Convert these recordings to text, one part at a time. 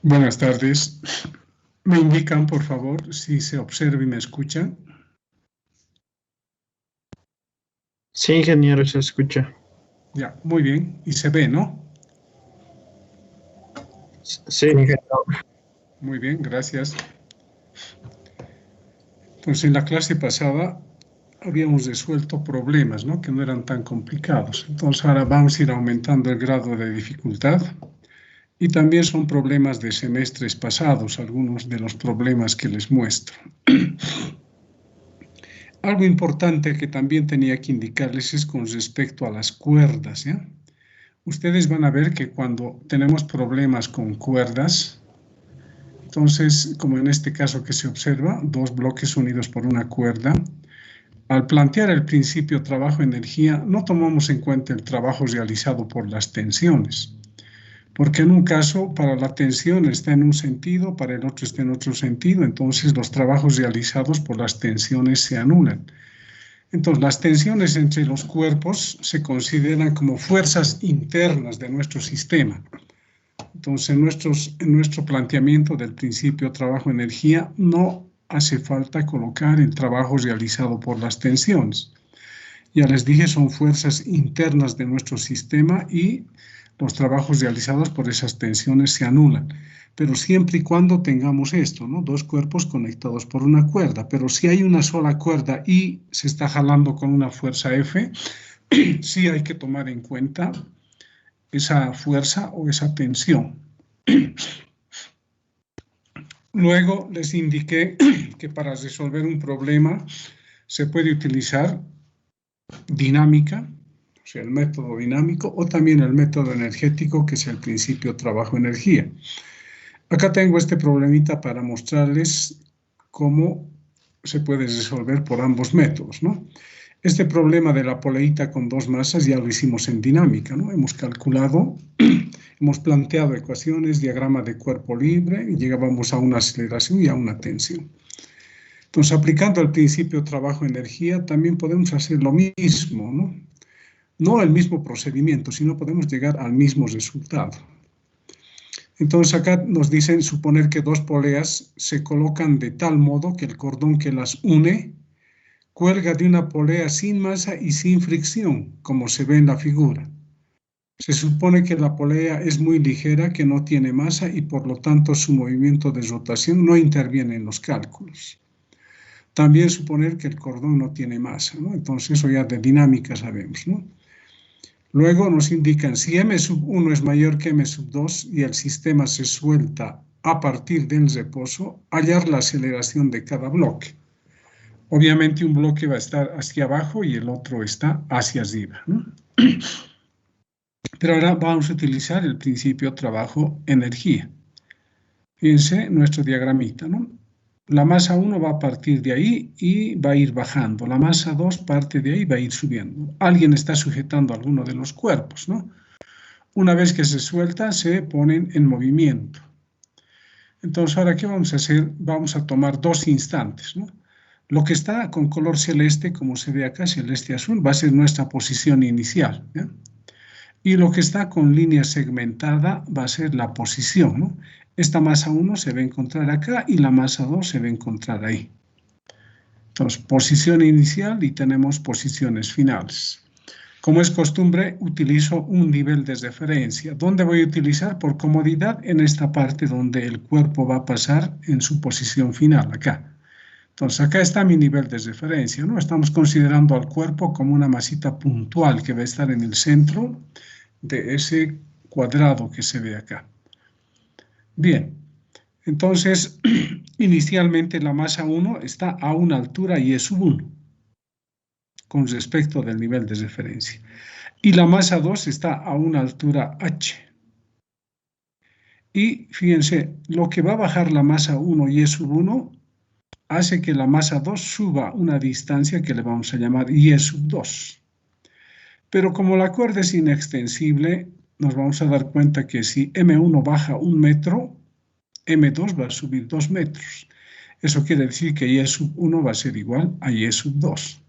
Buenas tardes. Me indican, por favor, si se observa y me escuchan. Sí, ingeniero, se escucha. Ya, muy bien. Y se ve, ¿no? Sí, ingeniero. Muy bien, gracias. Pues en la clase pasada habíamos resuelto problemas, ¿no? Que no eran tan complicados. Entonces ahora vamos a ir aumentando el grado de dificultad. Y también son problemas de semestres pasados, algunos de los problemas que les muestro. Algo importante que también tenía que indicarles es con respecto a las cuerdas, ¿ya? Ustedes van a ver que cuando tenemos problemas con cuerdas, entonces, como en este caso que se observa, dos bloques unidos por una cuerda, al plantear el principio trabajo-energía, no tomamos en cuenta el trabajo realizado por las tensiones, porque en un caso para la tensión está en un sentido, para el otro está en otro sentido, entonces los trabajos realizados por las tensiones se anulan. Entonces, las tensiones entre los cuerpos se consideran como fuerzas internas de nuestro sistema. Entonces, en nuestro planteamiento del principio trabajo-energía, no hace falta colocar el trabajo realizado por las tensiones. Ya les dije, son fuerzas internas de nuestro sistema y los trabajos realizados por esas tensiones se anulan. Pero siempre y cuando tengamos esto, ¿no? Dos cuerpos conectados por una cuerda. Pero si hay una sola cuerda y se está jalando con una fuerza F, sí hay que tomar en cuenta esa fuerza o esa tensión. Luego les indiqué que para resolver un problema se puede utilizar dinámica, o sea, el método dinámico, o también el método energético, que es el principio trabajo-energía. Acá tengo este problemita para mostrarles cómo se puede resolver por ambos métodos, ¿no? Este problema de la poleíta con dos masas ya lo hicimos en dinámica, ¿no? Hemos calculado, hemos planteado ecuaciones, diagrama de cuerpo libre, y llegábamos a una aceleración y a una tensión. Entonces, aplicando el principio trabajo-energía, también podemos hacer lo mismo, ¿no? No el mismo procedimiento, sino podemos llegar al mismo resultado. Entonces, acá nos dicen suponer que dos poleas se colocan de tal modo que el cordón que las une cuelga de una polea sin masa y sin fricción, como se ve en la figura. Se supone que la polea es muy ligera, que no tiene masa y por lo tanto su movimiento de rotación no interviene en los cálculos. También suponer que el cordón no tiene masa, ¿no? Entonces eso ya de dinámica sabemos, ¿no? Luego nos indican si M1 es mayor que M2 y el sistema se suelta a partir del reposo, hallar la aceleración de cada bloque. Obviamente un bloque va a estar hacia abajo y el otro está hacia arriba, ¿no? Pero ahora vamos a utilizar el principio trabajo-energía. Fíjense nuestro diagramita, ¿no? La masa 1 va a partir de ahí y va a ir bajando. La masa 2 parte de ahí y va a ir subiendo. Alguien está sujetando alguno de los cuerpos, ¿no? Una vez que se suelta, se ponen en movimiento. Entonces, ahora, ¿qué vamos a hacer? Vamos a tomar dos instantes, ¿no? Lo que está con color celeste, como se ve acá, celeste-azul, va a ser nuestra posición inicial, ¿ya? Y lo que está con línea segmentada va a ser la posición, ¿no? Esta masa 1 se va a encontrar acá y la masa 2 se va a encontrar ahí. Entonces, posición inicial y tenemos posiciones finales. Como es costumbre, utilizo un nivel de referencia. ¿Dónde voy a utilizar? Por comodidad, en esta parte donde el cuerpo va a pasar en su posición final, acá. Entonces, acá está mi nivel de referencia, ¿no? Estamos considerando al cuerpo como una masita puntual que va a estar en el centro de ese cuadrado que se ve acá. Bien, entonces, inicialmente la masa 1 está a una altura y es 1 con respecto del nivel de referencia. Y la masa 2 está a una altura h. Y fíjense, lo que va a bajar la masa 1 y es 1 hace que la masa 2 suba una distancia que le vamos a llamar y2. Pero como la cuerda es inextensible, nos vamos a dar cuenta que si M1 baja 1 metro, M2 va a subir 2 metros. Eso quiere decir que Y1 va a ser igual a Y2.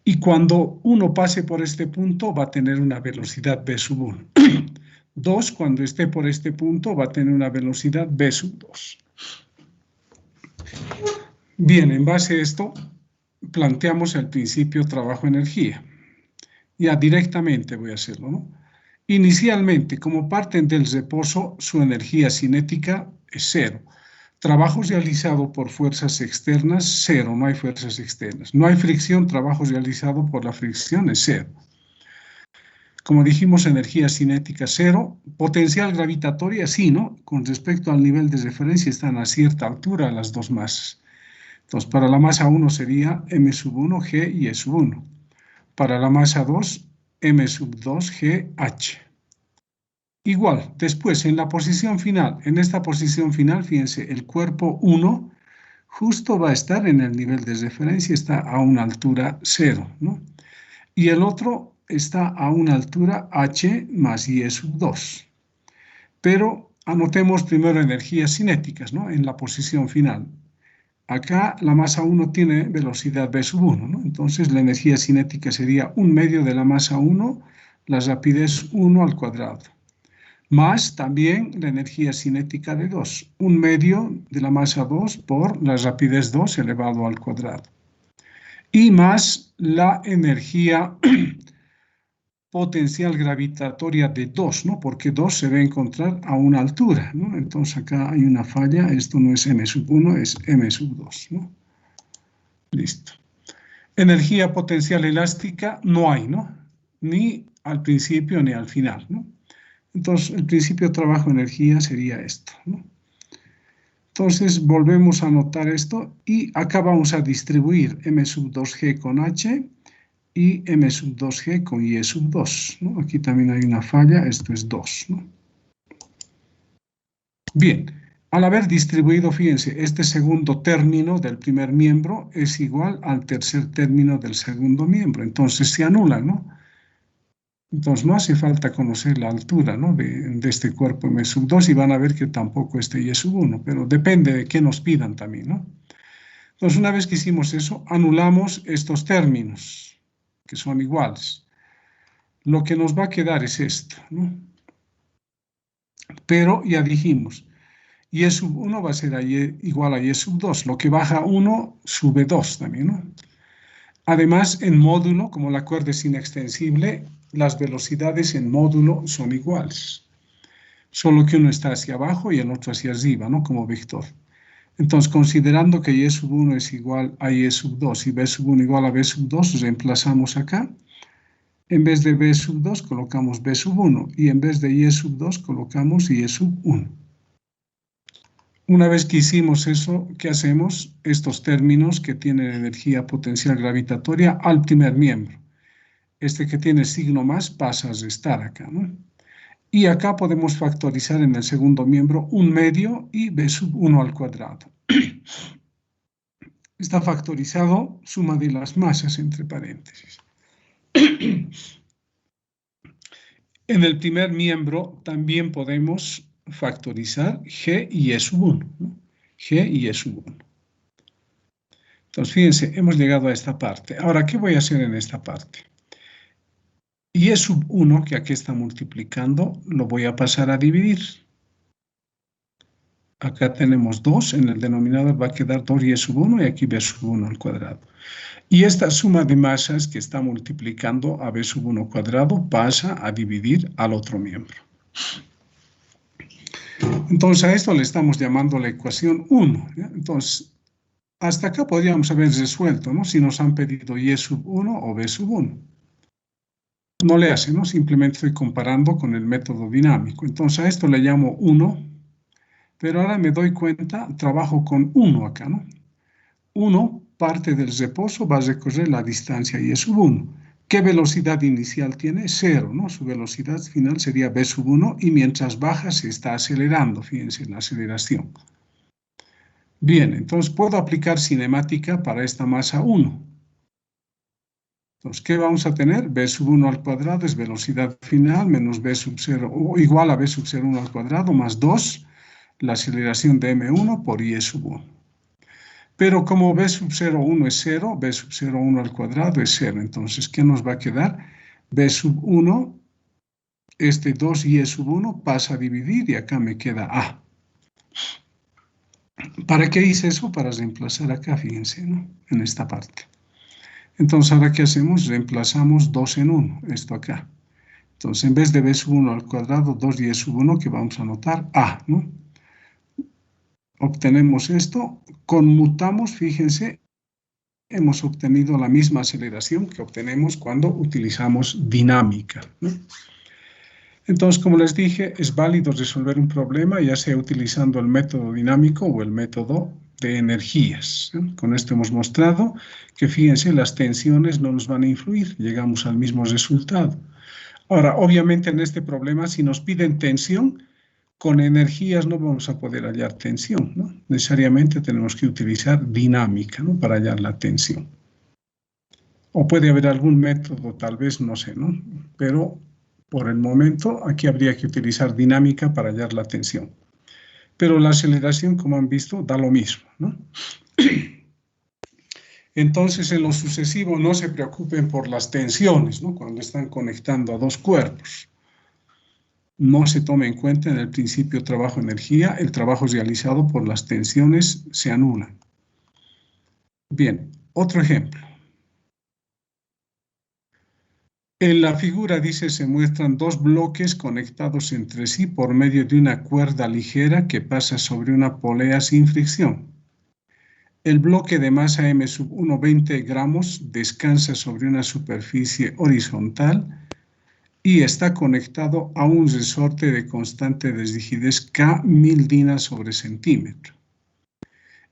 Y cuando uno pase por este punto, va a tener una velocidad V1. 2, cuando esté por este punto, va a tener una velocidad v sub 2. Bien, en base a esto, planteamos el principio trabajo-energía. Ya directamente voy a hacerlo, ¿no? Inicialmente, como parten del reposo, su energía cinética es 0. Trabajo realizado por fuerzas externas, 0, no hay fuerzas externas. No hay fricción, trabajo realizado por la fricción es 0. Como dijimos, energía cinética 0, potencial gravitatoria sí, ¿no? Con respecto al nivel de referencia están a cierta altura las dos masas. Entonces, para la masa 1 sería m sub 1 g y e sub 1. Para la masa 2, m sub 2 g h. Igual, después en la posición final, en esta posición final, fíjense, el cuerpo 1 justo va a estar en el nivel de referencia, está a una altura 0, ¿no? Y el otro está a una altura h más y e sub 2. Pero anotemos primero energías cinéticas, ¿no? En la posición final. Acá la masa 1 tiene velocidad v sub 1, ¿no? Entonces la energía cinética sería 1/2 de la masa 1, la rapidez 1 al cuadrado. Más también la energía cinética de 2, 1/2 de la masa 2 por la rapidez 2 elevado al cuadrado. Y más la energía potencial gravitatoria de 2, ¿no? Porque 2 se va a encontrar a una altura, ¿no? Entonces acá hay una falla, esto no es m sub 1, es m sub 2, ¿no? Listo. Energía potencial elástica no hay, ¿no? Ni al principio ni al final, ¿no? Entonces, el principio trabajo-energía sería esto, ¿no? Entonces, volvemos a anotar esto y acá vamos a distribuir m sub 2g con h y m sub 2g con y e sub 2, ¿no? Aquí también hay una falla, esto es 2, ¿no? Bien, al haber distribuido, fíjense, este segundo término del primer miembro es igual al tercer término del segundo miembro, entonces se anulan, ¿no? Entonces no hace falta conocer la altura, ¿no? de este cuerpo m sub 2 y van a ver que tampoco este y sub 1, pero depende de qué nos pidan también, ¿no? Entonces una vez que hicimos eso, anulamos estos términos, que son iguales. Lo que nos va a quedar es esto, ¿no? Pero ya dijimos, y sub 1 va a ser igual a y sub 2, lo que baja 1 sube 2 también, ¿no? Además, en módulo, como la cuerda es inextensible, las velocidades en módulo son iguales, solo que uno está hacia abajo y el otro hacia arriba, ¿no? Como vector. Entonces, considerando que y sub 1 es igual a y sub 2 y b sub 1 igual a b sub 2, reemplazamos acá. En vez de b sub 2 colocamos b sub 1 y en vez de y sub 2 colocamos y sub 1. Una vez que hicimos eso, ¿qué hacemos? Estos términos que tienen energía potencial gravitatoria al primer miembro. Este que tiene signo más pasa a restar acá, ¿no? Y acá podemos factorizar en el segundo miembro 1/2 y b sub 1 al cuadrado. Está factorizado suma de las masas entre paréntesis. En el primer miembro también podemos factorizar g y e sub 1, ¿no? G y e sub 1. Entonces, fíjense, hemos llegado a esta parte. Ahora, ¿qué voy a hacer en esta parte? Y e sub 1, que aquí está multiplicando, lo voy a pasar a dividir. Acá tenemos 2, en el denominador va a quedar 2 y sub 1 y aquí b sub 1 al cuadrado. Y esta suma de masas que está multiplicando a b sub 1 cuadrado pasa a dividir al otro miembro. Entonces a esto le estamos llamando la ecuación 1. ¿Ya? Entonces, hasta acá podríamos haber resuelto, ¿no? Si nos han pedido y sub 1 o b sub 1. No le hace, ¿no? Simplemente estoy comparando con el método dinámico. Entonces a esto le llamo 1. Pero ahora me doy cuenta, trabajo con 1 acá, ¿no? 1 parte del reposo va a recorrer la distancia y sub 1. ¿Qué velocidad inicial tiene? 0, ¿no? Su velocidad final sería b sub 1 y mientras baja se está acelerando, fíjense en la aceleración. Bien, entonces puedo aplicar cinemática para esta masa 1. Entonces, ¿qué vamos a tener? B sub 1 al cuadrado es velocidad final menos b sub 0, o igual a b sub 0 1 al cuadrado más 2. La aceleración de m1 por y sub 1. Pero como b sub 0, 1 es 0, b sub 0, 1 al cuadrado es 0. Entonces, ¿qué nos va a quedar? B sub 1 este 2y sub 1 pasa a dividir y acá me queda A. ¿Para qué hice eso? Para reemplazar acá, fíjense, ¿no? En esta parte. Entonces, ¿ahora qué hacemos? Reemplazamos 2 en 1, esto acá. Entonces, en vez de b sub 1 al cuadrado, 2y sub 1, que vamos a anotar A, ¿no? Obtenemos esto, conmutamos, fíjense, hemos obtenido la misma aceleración que obtenemos cuando utilizamos dinámica, ¿no? Entonces, como les dije, es válido resolver un problema, ya sea utilizando el método dinámico o el método de energías, ¿no? Con esto hemos mostrado que, fíjense, las tensiones no nos van a influir, llegamos al mismo resultado. Ahora, obviamente en este problema, si nos piden tensión, con energías no vamos a poder hallar tensión, ¿no? Necesariamente tenemos que utilizar dinámica, ¿no? Para hallar la tensión. O puede haber algún método, tal vez, no sé, ¿no? Pero por el momento aquí habría que utilizar dinámica para hallar la tensión. Pero la aceleración, como han visto, da lo mismo, ¿no? Entonces, en lo sucesivo, no se preocupen por las tensiones, ¿no? Cuando están conectando a dos cuerpos. No se tome en cuenta en el principio trabajo-energía, el trabajo realizado por las tensiones se anula. Bien, otro ejemplo. En la figura dice se muestran dos bloques conectados entre sí por medio de una cuerda ligera que pasa sobre una polea sin fricción. El bloque de masa m sub 1, 20 gramos, descansa sobre una superficie horizontal y está conectado a un resorte de constante de rigidez K 1000 dinas sobre centímetro.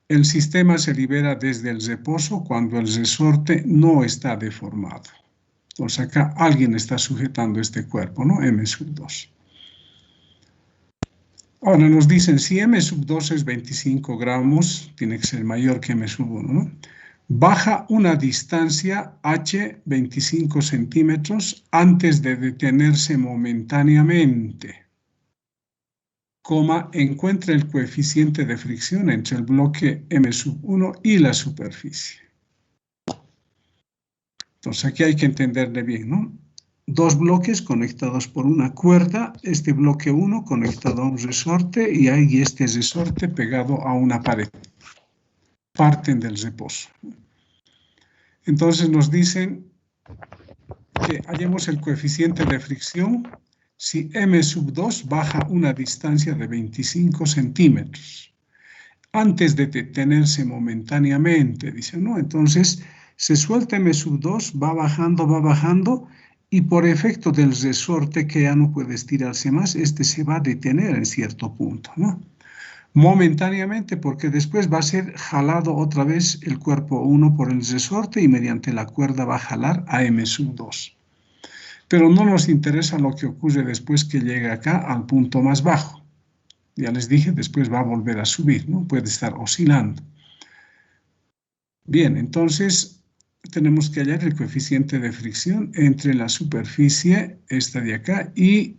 El sistema se libera desde el reposo cuando el resorte no está deformado. Entonces acá alguien está sujetando este cuerpo, ¿no? M sub 2. Ahora nos dicen si M sub 2 es 25 gramos, tiene que ser mayor que M sub 1, ¿no? Baja una distancia h 25 centímetros antes de detenerse momentáneamente. Coma, encuentra el coeficiente de fricción entre el bloque M sub 1 y la superficie. Entonces aquí hay que entenderle bien, ¿no? Dos bloques conectados por una cuerda, este bloque 1 conectado a un resorte y hay este resorte pegado a una pared. Parten del reposo. Entonces nos dicen que hallemos el coeficiente de fricción si M sub 2 baja una distancia de 25 centímetros. Antes de detenerse momentáneamente, dice, ¿no? Entonces se suelta M sub 2, va bajando, y por efecto del resorte que ya no puede estirarse más, este se va a detener en cierto punto, ¿no? Momentáneamente, porque después va a ser jalado otra vez el cuerpo 1 por el resorte y mediante la cuerda va a jalar a M sub 2. Pero no nos interesa lo que ocurre después que llega acá al punto más bajo. Ya les dije, después va a volver a subir, ¿no? Puede estar oscilando. Bien, entonces tenemos que hallar el coeficiente de fricción entre la superficie, esta de acá, y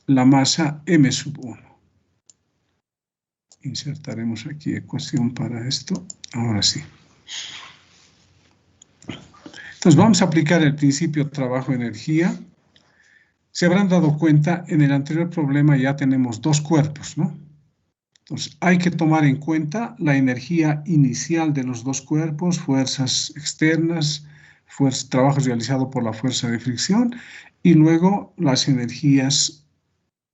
la masa M sub 1. Insertaremos aquí ecuación para esto. Ahora sí. Entonces vamos a aplicar el principio trabajo-energía. Se habrán dado cuenta, en el anterior problema ya tenemos dos cuerpos, ¿no? Entonces hay que tomar en cuenta la energía inicial de los dos cuerpos, fuerzas externas, trabajo realizado por la fuerza de fricción y luego las energías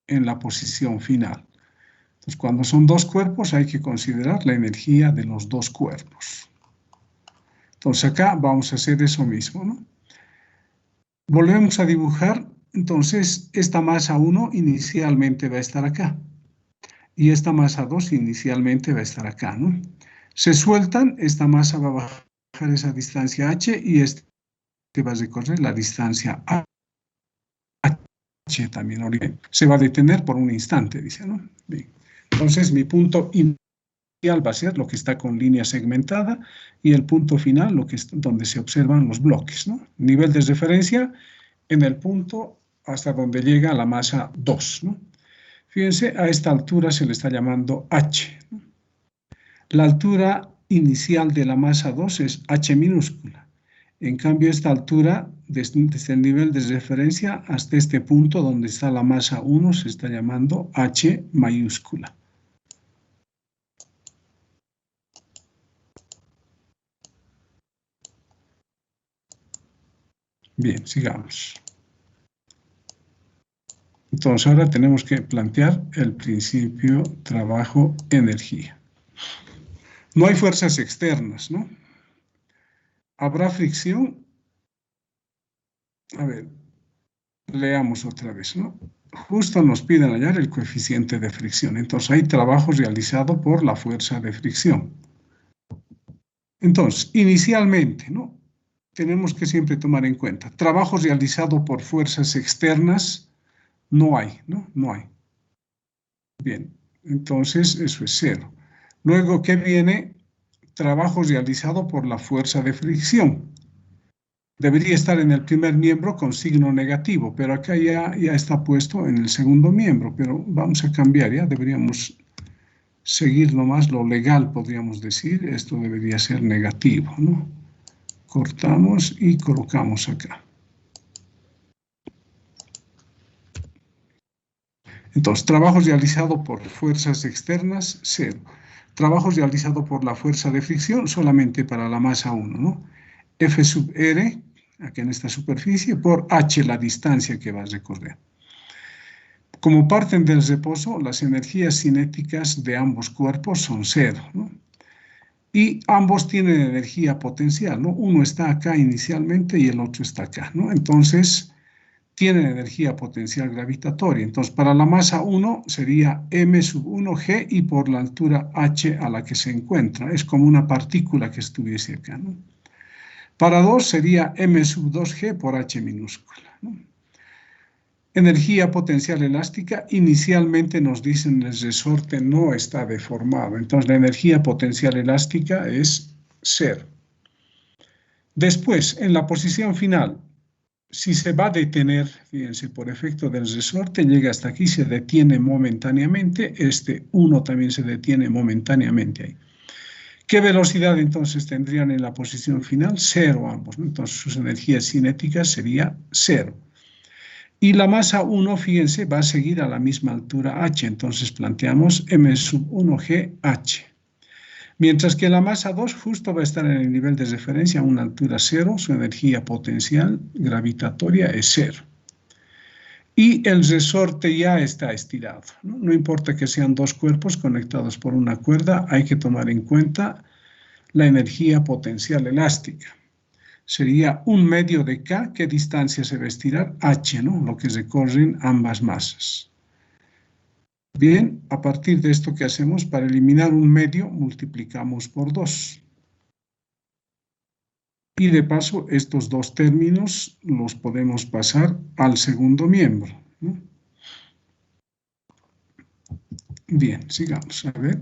en la posición final. Entonces, cuando son dos cuerpos hay que considerar la energía de los dos cuerpos. Entonces, acá vamos a hacer eso mismo, ¿no? Volvemos a dibujar. Entonces, esta masa 1 inicialmente va a estar acá. Y esta masa 2 inicialmente va a estar acá, ¿no? Se sueltan, esta masa va a bajar esa distancia h y este va a recorrer la distancia h también. Se va a detener por un instante, dice, ¿no? Bien. Entonces, mi punto inicial va a ser lo que está con línea segmentada y el punto final, lo que es donde se observan los bloques, ¿no? Nivel de referencia en el punto hasta donde llega la masa 2, ¿no? Fíjense, a esta altura se le está llamando h, ¿no? La altura inicial de la masa 2 es h minúscula. En cambio, esta altura, desde el nivel de referencia hasta este punto donde está la masa 1, se está llamando H mayúscula. Bien, sigamos. Entonces, ahora tenemos que plantear el principio trabajo-energía. No hay fuerzas externas, ¿no? ¿Habrá fricción? A ver, leamos otra vez, ¿no? Justo nos piden hallar el coeficiente de fricción. Entonces, hay trabajo realizado por la fuerza de fricción. Entonces, inicialmente, ¿no? Tenemos que siempre tomar en cuenta, trabajo realizado por fuerzas externas, no hay, ¿no? No hay. Bien, entonces eso es 0. Luego, ¿qué viene? Trabajo realizado por la fuerza de fricción. Debería estar en el primer miembro con signo negativo, pero acá ya está puesto en el segundo miembro, pero vamos a cambiar, ya deberíamos seguir nomás lo legal, podríamos decir. Esto debería ser negativo, ¿no? Cortamos y colocamos acá. Entonces, trabajo realizado por fuerzas externas, 0. Trabajo realizado por la fuerza de fricción, solamente para la masa 1, ¿no? F sub R, aquí en esta superficie, por H, la distancia que va a recorrer. Como parten del reposo, las energías cinéticas de ambos cuerpos son 0, ¿no? Y ambos tienen energía potencial, ¿no? Uno está acá inicialmente y el otro está acá, ¿no? Entonces, tienen energía potencial gravitatoria. Entonces, para la masa 1 sería m sub 1g y por la altura h a la que se encuentra. Es como una partícula que estuviese acá, ¿no? Para 2 sería m sub 2g por h minúscula, ¿no? Energía potencial elástica, inicialmente nos dicen el resorte no está deformado. Entonces, la energía potencial elástica es 0. Después, en la posición final, si se va a detener, fíjense, por efecto del resorte, llega hasta aquí, se detiene momentáneamente, este 1 también se detiene momentáneamente ahí. ¿Qué velocidad entonces tendrían en la posición final? 0 ambos, ¿no? Entonces sus energías cinéticas sería 0. Y la masa 1, fíjense, va a seguir a la misma altura h, entonces planteamos m sub 1g h. Mientras que la masa 2 justo va a estar en el nivel de referencia a una altura 0, su energía potencial gravitatoria es 0. Y el resorte ya está estirado, ¿no? No importa que sean dos cuerpos conectados por una cuerda, hay que tomar en cuenta la energía potencial elástica. Sería 1/2 de K, ¿qué distancia se va a estirar? H, ¿no? Lo que recorren ambas masas. Bien, a partir de esto, ¿qué hacemos? Para eliminar 1/2, multiplicamos por 2. Y de paso, estos dos términos los podemos pasar al segundo miembro, ¿no? Bien, sigamos. A ver,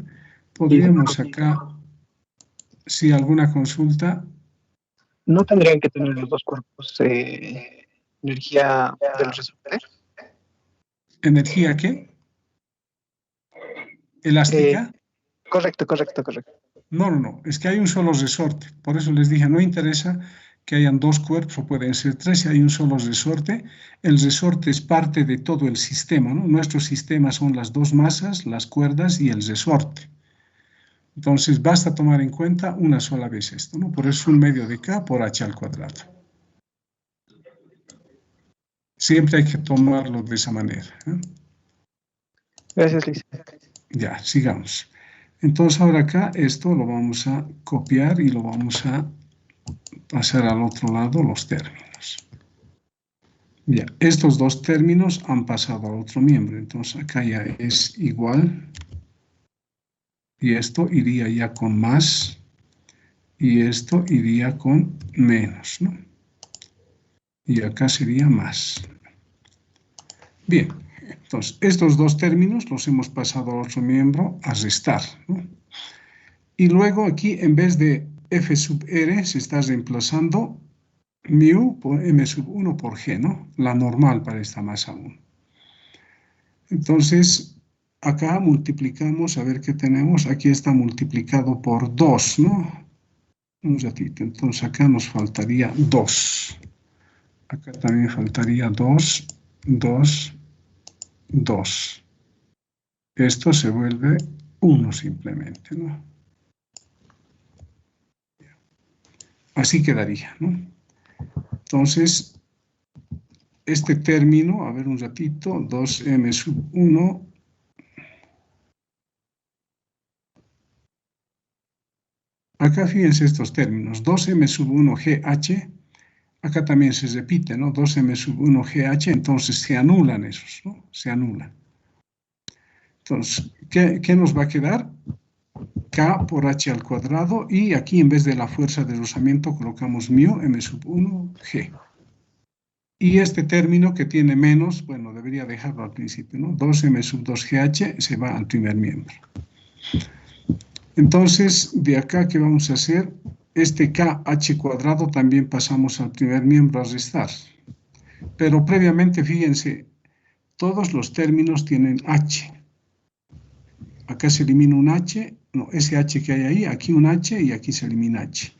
podríamos acá, si alguna consulta. ¿No tendrían que tener los dos cuerpos energía del resorte? ¿Energía qué? ¿Elástica? Correcto. No. Es que hay un solo resorte. Por eso les dije, no interesa que hayan dos cuerpos, o pueden ser 3, si hay un solo resorte. El resorte es parte de todo el sistema, ¿no? Nuestro sistema son las dos masas, las cuerdas y el resorte. Entonces, basta tomar en cuenta una sola vez esto, ¿no? Por eso 1/2 de K por H al cuadrado. Siempre hay que tomarlo de esa manera, ¿eh? Gracias, Liz. Ya, sigamos. Entonces, ahora acá esto lo vamos a copiar y lo vamos a pasar al otro lado, los términos. Ya, estos dos términos han pasado al otro miembro. Entonces, acá ya es igual. Y esto iría ya con más. Y esto iría con menos, ¿no? Y acá sería más. Bien, entonces estos dos términos los hemos pasado al otro miembro a restar, ¿no? Y luego aquí, en vez de F sub R, se está reemplazando mu por M sub 1 por G, ¿no? La normal para esta masa 1. Entonces, acá multiplicamos, a ver qué tenemos. Aquí está multiplicado por 2, ¿no? Un ratito. Entonces acá nos faltaría 2. Acá también faltaría 2, 2, 2. Esto se vuelve 1 simplemente, ¿no? Así quedaría, ¿no? Entonces, este término, a ver un ratito, 2m sub 1. Acá fíjense estos términos, 2m sub 1 GH, acá también se repite, ¿no? 2m sub 1 GH, entonces se anulan esos, ¿no? Se anulan. Entonces, ¿qué nos va a quedar? K por H al cuadrado, y aquí en vez de la fuerza de rozamiento colocamos μ, m sub 1 G. Y este término que tiene menos, bueno, debería dejarlo al principio, ¿no? 2m sub 2 GH se va al primer miembro. Entonces, de acá, ¿qué vamos a hacer? Este KH cuadrado también pasamos al primer miembro a restar. Pero previamente, fíjense, todos los términos tienen H. Acá se elimina un H, no, ese H que hay ahí, aquí un H y aquí se elimina H.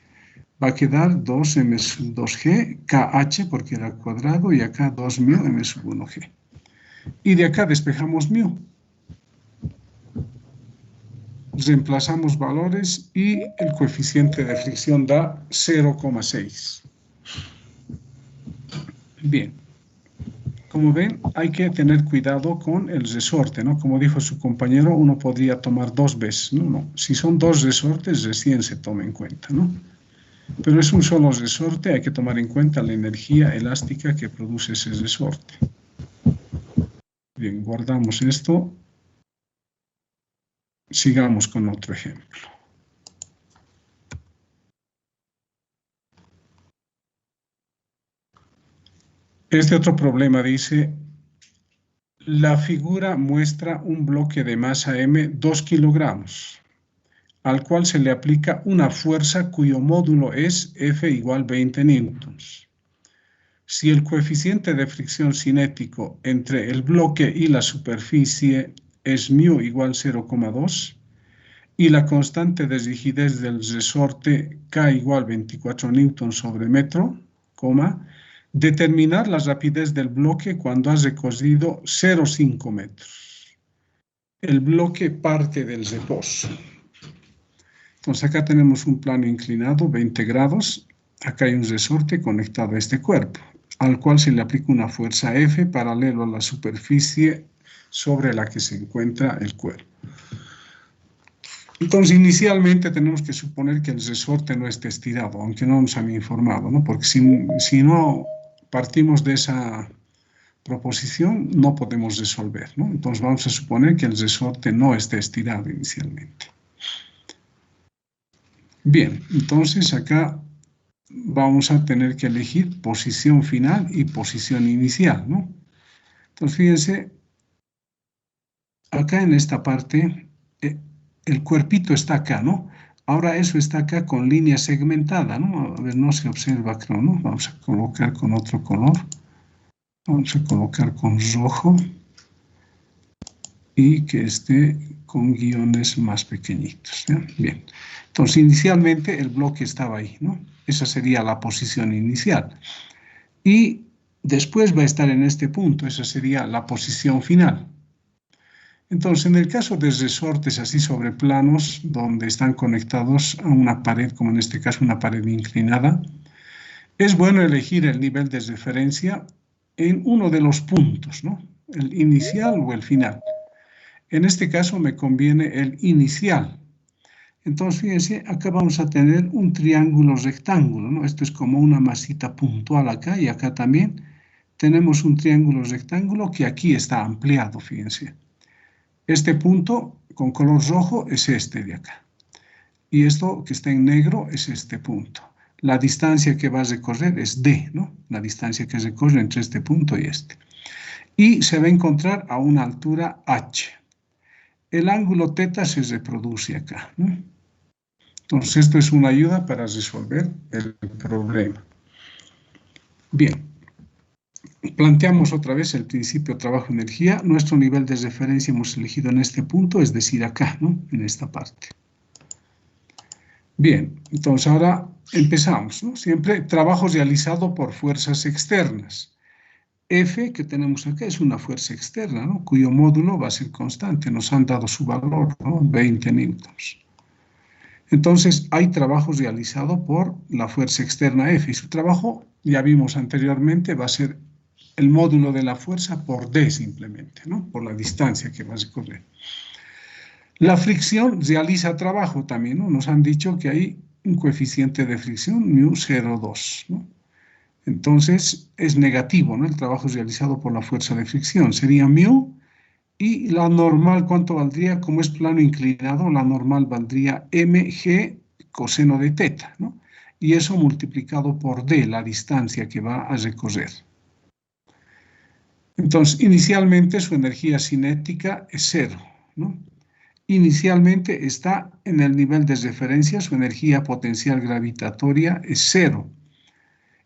Va a quedar 2m sub 2g, KH porque era cuadrado, y acá 2μ m sub 1g. Y de acá despejamos μ. Reemplazamos valores y el coeficiente de fricción da 0,6. Bien. Como ven, hay que tener cuidado con el resorte, ¿no? Como dijo su compañero, uno podría tomar 2 veces. No. Si son 2 resortes, recién se toma en cuenta, ¿no? Pero es un solo resorte, hay que tomar en cuenta la energía elástica que produce ese resorte. Bien, guardamos esto. Sigamos con otro ejemplo. Este otro problema dice, la figura muestra un bloque de masa M 2 kilogramos, al cual se le aplica una fuerza cuyo módulo es F igual 20 newtons. Si el coeficiente de fricción cinético entre el bloque y la superficie es μ igual 0,2, y la constante de rigidez del resorte K igual 24 newtons sobre metro, determinar la rapidez del bloque cuando ha recorrido 0,5 metros. El bloque parte del reposo. Entonces acá tenemos un plano inclinado, 20 grados. Acá hay un resorte conectado a este cuerpo, al cual se le aplica una fuerza F paralelo a la superficie sobre la que se encuentra el cuerpo. Entonces, inicialmente tenemos que suponer que el resorte no esté estirado, aunque no nos han informado, ¿no? Porque si no partimos de esa proposición, no podemos resolver, ¿no? Entonces, vamos a suponer que el resorte no esté estirado inicialmente. Bien, entonces acá vamos a tener que elegir posición final y posición inicial, ¿no? Entonces, fíjense, acá en esta parte, el cuerpito está acá, ¿no? Ahora eso está acá con línea segmentada, ¿no? A ver, no se observa, creo, ¿no? Vamos a colocar con otro color. Vamos a colocar con rojo. Y que esté con guiones más pequeñitos, ¿ya? Bien. Entonces, inicialmente el bloque estaba ahí, ¿no? Esa sería la posición inicial. Y después va a estar en este punto, esa sería la posición final. Entonces, en el caso de resortes así sobre planos, donde están conectados a una pared, como en este caso una pared inclinada, es bueno elegir el nivel de referencia en uno de los puntos, ¿no? El inicial o el final. En este caso me conviene el inicial. Entonces, fíjense, acá vamos a tener un triángulo rectángulo, ¿no? Esto es como una masita puntual acá, y acá también tenemos un triángulo rectángulo que aquí está ampliado, fíjense. Este punto con color rojo es este de acá. Y esto que está en negro es este punto. La distancia que va a recorrer es D, ¿no? La distancia que recorre entre este punto y este. Y se va a encontrar a una altura H. El ángulo θ se reproduce acá, ¿no? Entonces, esto es una ayuda para resolver el problema. Bien. Planteamos otra vez el principio trabajo-energía. Nuestro nivel de referencia hemos elegido en este punto, es decir, acá, ¿no? En esta parte. Bien, entonces ahora empezamos, ¿no? Siempre trabajo realizado por fuerzas externas. F, que tenemos acá, es una fuerza externa, ¿no? Cuyo módulo va a ser constante. Nos han dado su valor, ¿no? 20 newtons. Entonces, hay trabajo realizado por la fuerza externa F. Y su trabajo, ya vimos anteriormente, va a ser el módulo de la fuerza por D simplemente, ¿no? Por la distancia que va a recorrer. La fricción realiza trabajo también, ¿no? Nos han dicho que hay un coeficiente de fricción, mu 0,2, ¿no? Entonces, es negativo, ¿no? El trabajo realizado por la fuerza de fricción sería mu, y la normal, ¿cuánto valdría? Como es plano inclinado, la normal valdría mg coseno de teta, ¿no? Y eso multiplicado por d, la distancia que va a recorrer. Entonces, inicialmente su energía cinética es 0, ¿no? Inicialmente está en el nivel de referencia, su energía potencial gravitatoria es 0.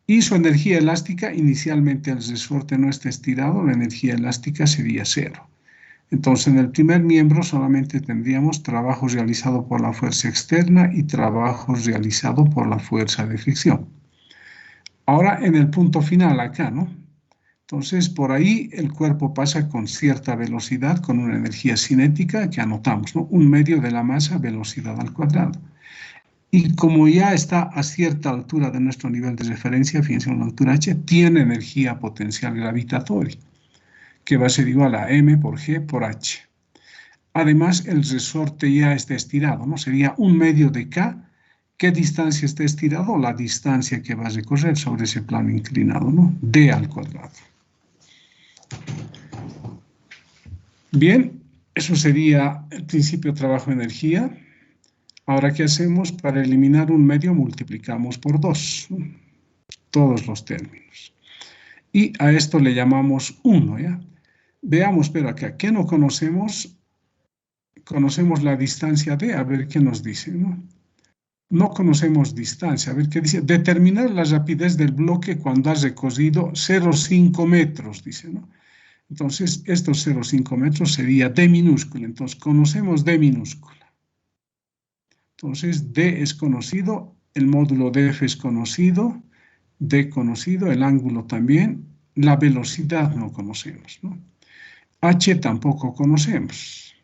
Y su energía elástica, inicialmente el resorte no está estirado, la energía elástica sería 0. Entonces, en el primer miembro solamente tendríamos trabajo realizado por la fuerza externa y trabajo realizado por la fuerza de fricción. Ahora, en el punto final, acá, ¿no? Entonces, por ahí el cuerpo pasa con cierta velocidad, con una energía cinética que anotamos, ¿no? 1/2 de la masa, velocidad al cuadrado. Y como ya está a cierta altura de nuestro nivel de referencia, fíjense, una altura h, tiene energía potencial gravitatoria, que va a ser igual a m por g por h. Además, el resorte ya está estirado, ¿no? Sería 1/2 de k. ¿Qué distancia está estirado? La distancia que va a recorrer sobre ese plano inclinado, ¿no? D al cuadrado. Bien, eso sería el principio trabajo-energía. Ahora, ¿qué hacemos? Para eliminar un medio multiplicamos por 2, ¿no? Todos los términos. Y a esto le llamamos 1, ¿ya? Veamos, pero acá, ¿qué no conocemos? Conocemos la distancia D, a ver qué nos dice, ¿no? No conocemos distancia, a ver qué dice. Determinar la rapidez del bloque cuando ha recorrido 0,5 metros, dice, ¿no? Entonces, estos 0,5 metros sería D minúscula. Entonces, conocemos D minúscula. Entonces, D es conocido, el módulo de F es conocido, D conocido, el ángulo también, la velocidad no conocemos, ¿no? H tampoco conocemos.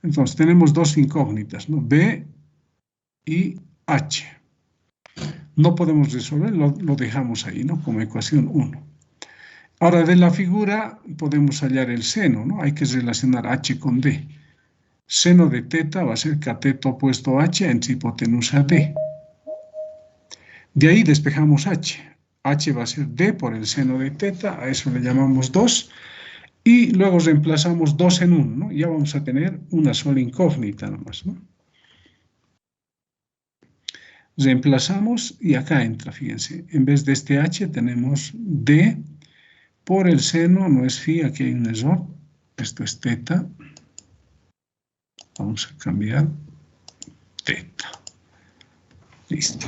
Entonces, tenemos dos incógnitas, ¿no? B y H. No podemos resolver, lo dejamos ahí, ¿no? Como ecuación 1. Ahora, de la figura podemos hallar el seno, ¿no? Hay que relacionar H con D. Seno de teta va a ser cateto opuesto a H en hipotenusa D. De ahí despejamos H. H va a ser D por el seno de teta, a eso le llamamos 2. Y luego reemplazamos 2 en 1, ¿no? Ya vamos a tener una sola incógnita nomás, ¿no? Reemplazamos y acá entra, fíjense, en vez de este H tenemos D por el seno, no es phi, aquí hay un error, esto es teta, vamos a cambiar teta, listo.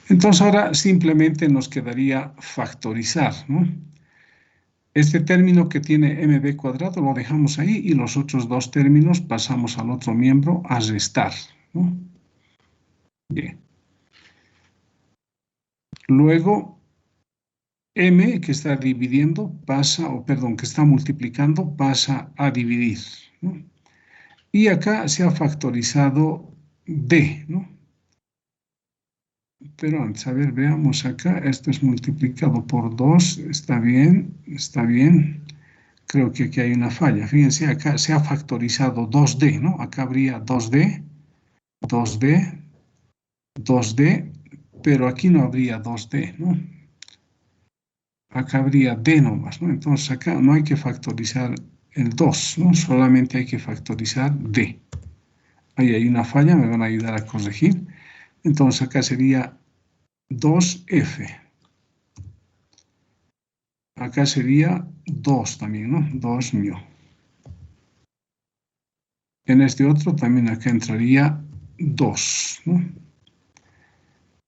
Entonces ahora simplemente nos quedaría factorizar, ¿no? Este término que tiene mb cuadrado lo dejamos ahí y los otros dos términos pasamos al otro miembro a restar, ¿no? Bien. Luego, m que está dividiendo pasa, o perdón, que está multiplicando pasa a dividir, ¿no? Y acá se ha factorizado d, ¿no? Pero antes, a ver, veamos acá, esto es multiplicado por 2, está bien, está bien. Creo que aquí hay una falla. Fíjense, acá se ha factorizado 2d, ¿no? Acá habría 2d, 2d, 2d, pero aquí no habría 2d, ¿no? Acá habría d nomás, ¿no? Entonces acá no hay que factorizar el 2, ¿no? Solamente hay que factorizar d. Ahí hay una falla, me van a ayudar a corregir. Entonces acá sería 2f. Acá sería 2 también, ¿no? 2 μ. En este otro también acá entraría 2, ¿no?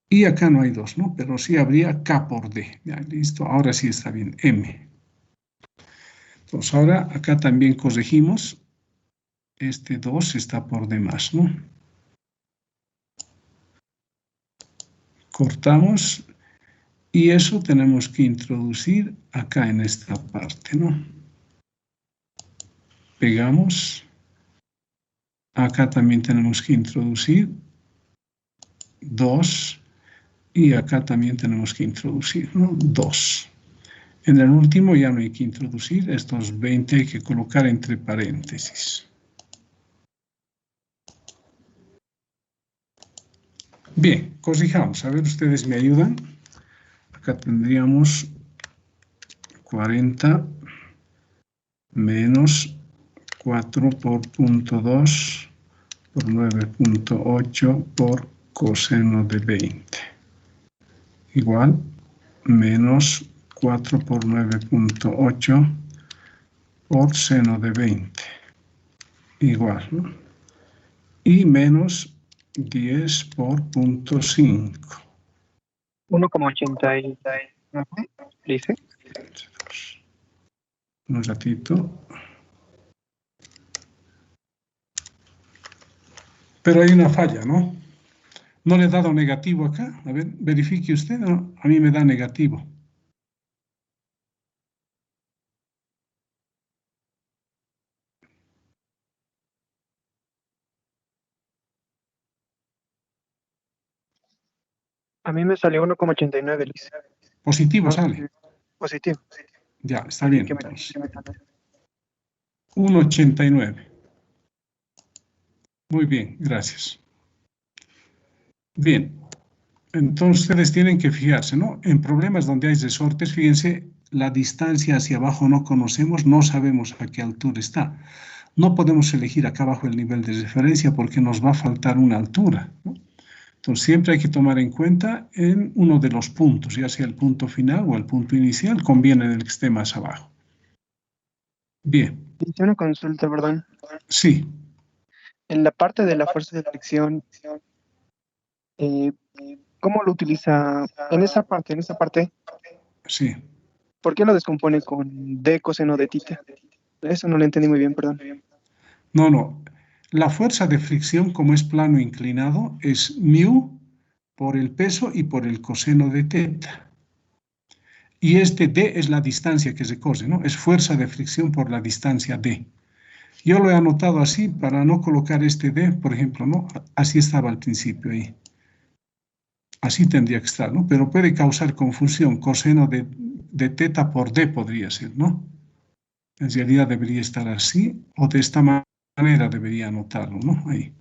Y acá no hay 2, ¿no? Pero sí habría K por D. Ya, listo, ahora sí está bien, M. Entonces ahora acá también corregimos. Este 2 está por D más, ¿no? Cortamos y eso tenemos que introducir acá en esta parte, ¿no? Pegamos. Acá también tenemos que introducir 2 y acá también tenemos que introducir, ¿no? 2. En el último ya no hay que introducir, estos 20 hay que colocar entre paréntesis. Bien, corrijamos, a ver, ustedes me ayudan. Acá tendríamos 40 menos 4 por punto 2 por 9.8 por coseno de 20. Igual menos 4 por 9.8 por seno de 20. Igual, ¿no? Y menos 10 por punto 5. 1,89. Dice. Un ratito. Pero hay una falla, ¿no? No le he dado negativo acá. A ver, verifique usted. ¿No? A mí me da negativo. A mí me salió 1,89, Liz. Positivo No, sale. positivo. Ya, está bien. ¿Qué me Entonces. 1,89. 1,89. Muy bien, gracias. Bien, entonces ustedes tienen que fijarse, ¿no? En problemas donde hay resortes, fíjense, la distancia hacia abajo no conocemos, no sabemos a qué altura está. No podemos elegir acá abajo el nivel de referencia porque nos va a faltar una altura, ¿no? Entonces siempre hay que tomar en cuenta en uno de los puntos, ya sea el punto final o el punto inicial, conviene el que esté más abajo. Bien. Hice una consulta, perdón. Sí. En la parte de la fuerza de fricción, ¿cómo lo utiliza? En esa parte, Sí. ¿por qué lo descompone con D coseno de tita? Eso no lo entendí muy bien, perdón. No. La fuerza de fricción, como es plano inclinado, es μ por el peso y por el coseno de teta. Y este D es la distancia que se cose, ¿no? Es fuerza de fricción por la distancia D. Yo lo he anotado así para no colocar este D, por ejemplo, ¿no? Así estaba al principio ahí. Así tendría que estar, ¿no? Pero puede causar confusión. Coseno de teta por D podría ser, ¿no? En realidad debería estar así o de esta manera debería anotarlo, ¿no? Ahí.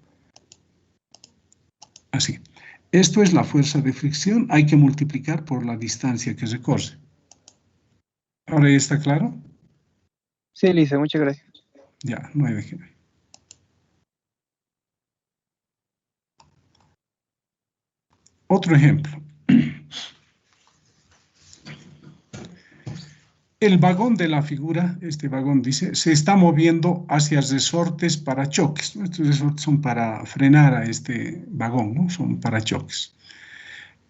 Así. Esto es la fuerza de fricción. Hay que multiplicar por la distancia que se cose. ¿Ahora ya está claro? Sí, Lisa, muchas gracias. Ya, no hay de qué. Otro ejemplo. El vagón de la figura, este vagón dice, se está moviendo hacia resortes para choques. Estos resortes son para frenar a este vagón, ¿no? Son para choques.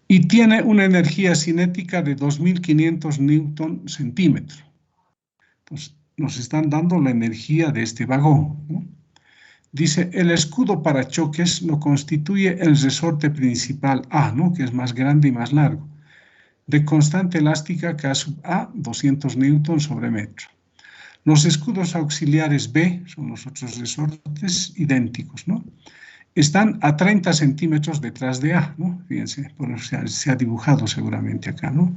Y tiene una energía cinética de 2.500 newton centímetro. Entonces, nos están dando la energía de este vagón, ¿no? Dice, el escudo para choques lo constituye el resorte principal A, ¿no? Que es más grande y más largo, de constante elástica K sub A, 200 newton sobre metro. Los escudos auxiliares B, son los otros resortes idénticos, ¿no? Están a 30 centímetros detrás de A, ¿no? Fíjense, se ha dibujado seguramente acá, ¿no?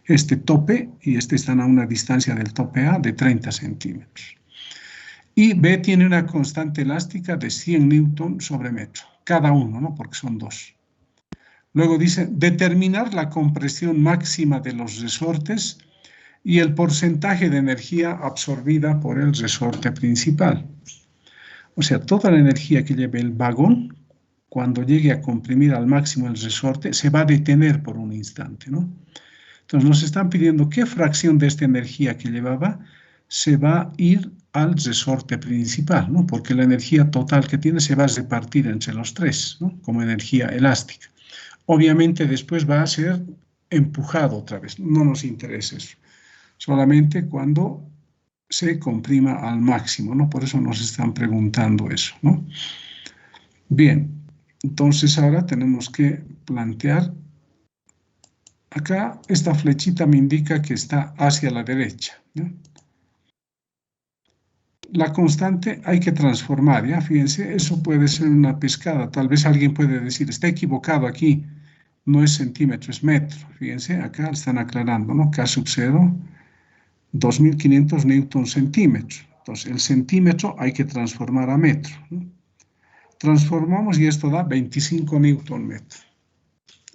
Este tope y este están a una distancia del tope A de 30 centímetros. Y B tiene una constante elástica de 100 newton sobre metro, cada uno, ¿no? Porque son dos. Luego dice, determinar la compresión máxima de los resortes y el porcentaje de energía absorbida por el resorte principal. O sea, toda la energía que lleve el vagón, cuando llegue a comprimir al máximo el resorte, se va a detener por un instante, ¿no? Entonces nos están pidiendo qué fracción de esta energía que llevaba se va a ir al resorte principal, ¿no? Porque la energía total que tiene se va a repartir entre los tres, ¿no? Como energía elástica. Obviamente después va a ser empujado otra vez, no nos interesa eso, solamente cuando se comprima al máximo, ¿no? Por eso nos están preguntando eso, ¿no? Bien, entonces ahora tenemos que plantear Acá esta flechita me indica que está hacia la derecha, ¿no? La constante hay que transformar, ¿ya? Fíjense, eso puede ser una pescada. Tal vez alguien puede decir, está equivocado aquí, no es centímetro, es metro. Fíjense, acá están aclarando, ¿no? K sub 0, 2500 newton centímetro. Entonces, el centímetro hay que transformar a metro, ¿no? Transformamos y esto da 25 newton metro.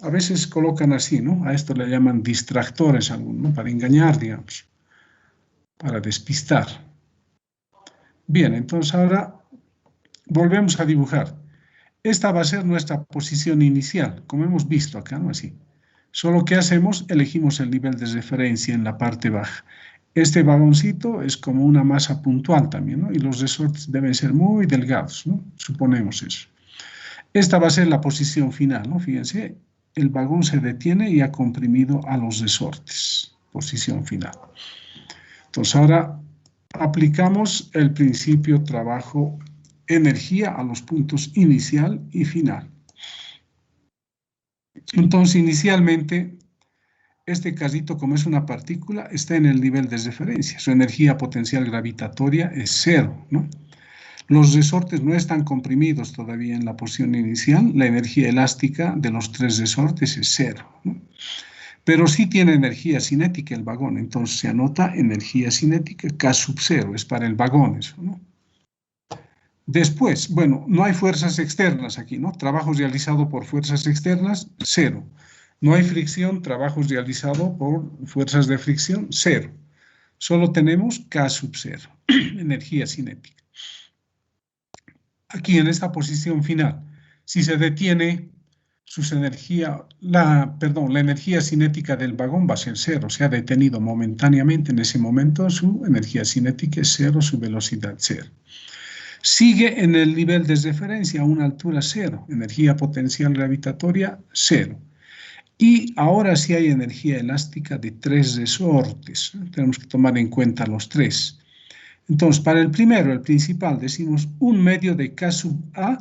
A veces colocan así, ¿no? A esto le llaman distractores, ¿no? Para engañar, digamos, para despistar. Bien, entonces ahora volvemos a dibujar. Esta va a ser nuestra posición inicial, como hemos visto acá, ¿no? Así. Solo que hacemos, elegimos el nivel de referencia en la parte baja. Este vagoncito es como una masa puntual también, ¿no? Y los resortes deben ser muy delgados, ¿no? Suponemos eso. Esta va a ser la posición final, ¿no? Fíjense, el vagón se detiene y ha comprimido a los resortes. Posición final. Entonces ahora aplicamos el principio trabajo-energía a los puntos inicial y final. Entonces inicialmente este casito, como es una partícula, está en el nivel de referencia. Su energía potencial gravitatoria es 0, ¿no? Los resortes no están comprimidos todavía en la posición inicial. La energía elástica de los 3 resortes es 0, ¿no? Pero sí tiene energía cinética el vagón. Entonces se anota energía cinética K sub 0. Es para el vagón eso, ¿no? Después, bueno, no hay fuerzas externas aquí, ¿no? Trabajo realizado por fuerzas externas, 0. No hay fricción, trabajo realizado por fuerzas de fricción, 0. Solo tenemos K sub 0, energía cinética. Aquí en esta posición final, si se detiene la energía cinética del vagón va a ser 0, se ha detenido momentáneamente en ese momento, su energía cinética es 0, su velocidad 0. Sigue en el nivel de referencia a una altura 0, energía potencial gravitatoria 0. Y ahora sí hay energía elástica de 3 resortes. Tenemos que tomar en cuenta los 3. Entonces, para el primero, el principal, decimos 1/2 de K sub A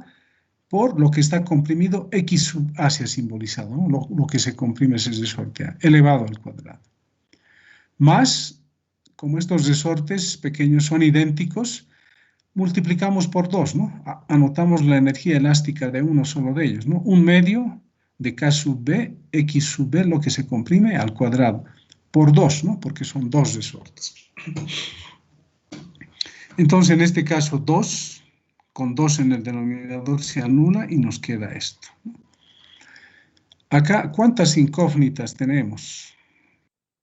por lo que está comprimido X sub A se ha simbolizado, ¿no? Lo que se comprime es el resorte A, elevado al cuadrado. Más, como estos resortes pequeños son idénticos, multiplicamos por 2, ¿no? Anotamos la energía elástica de uno solo de ellos, ¿no? 1/2 de K sub B, X sub B, lo que se comprime al cuadrado, por 2, ¿no? Porque son 2 resortes. Entonces, en este caso, 2, con 2 en el denominador se anula y nos queda esto. Acá, ¿cuántas incógnitas tenemos?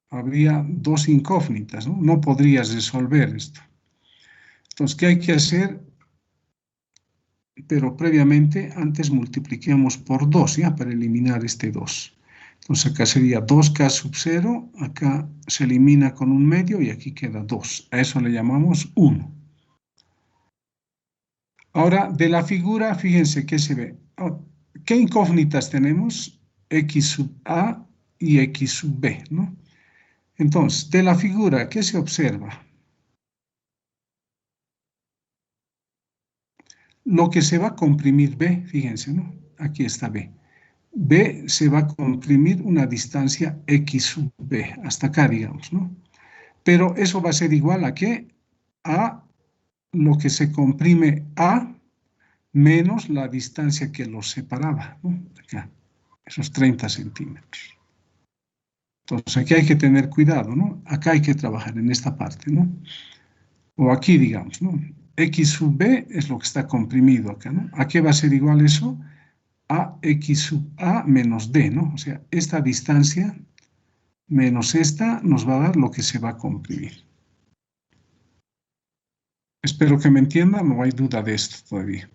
Habría 2 incógnitas, ¿no? No podrías resolver esto. Entonces, ¿qué hay que hacer? Pero previamente, antes multipliquemos por 2, ¿ya? Para eliminar este 2. Entonces, acá sería 2K sub 0, acá se elimina con 1/2 y aquí queda 2. A eso le llamamos 1. Ahora, de la figura, fíjense qué se ve. ¿Qué incógnitas tenemos? X sub A y X sub B, ¿no? Entonces, de la figura, ¿qué se observa? Lo que se va a comprimir B, fíjense, ¿no? Aquí está B. B se va a comprimir una distancia X sub B, hasta acá, digamos, ¿no? Pero eso va a ser igual a ¿qué? A lo que se comprime A menos la distancia que los separaba, ¿no? Acá, esos 30 centímetros. Entonces, aquí hay que tener cuidado, ¿no? Acá hay que trabajar en esta parte, ¿no? O aquí, digamos, ¿no? X sub B es lo que está comprimido acá, ¿no? ¿A qué va a ser igual eso? A X sub A menos D, ¿no? O sea, esta distancia menos esta nos va a dar lo que se va a comprimir. Espero que me entiendan, no hay duda de esto todavía.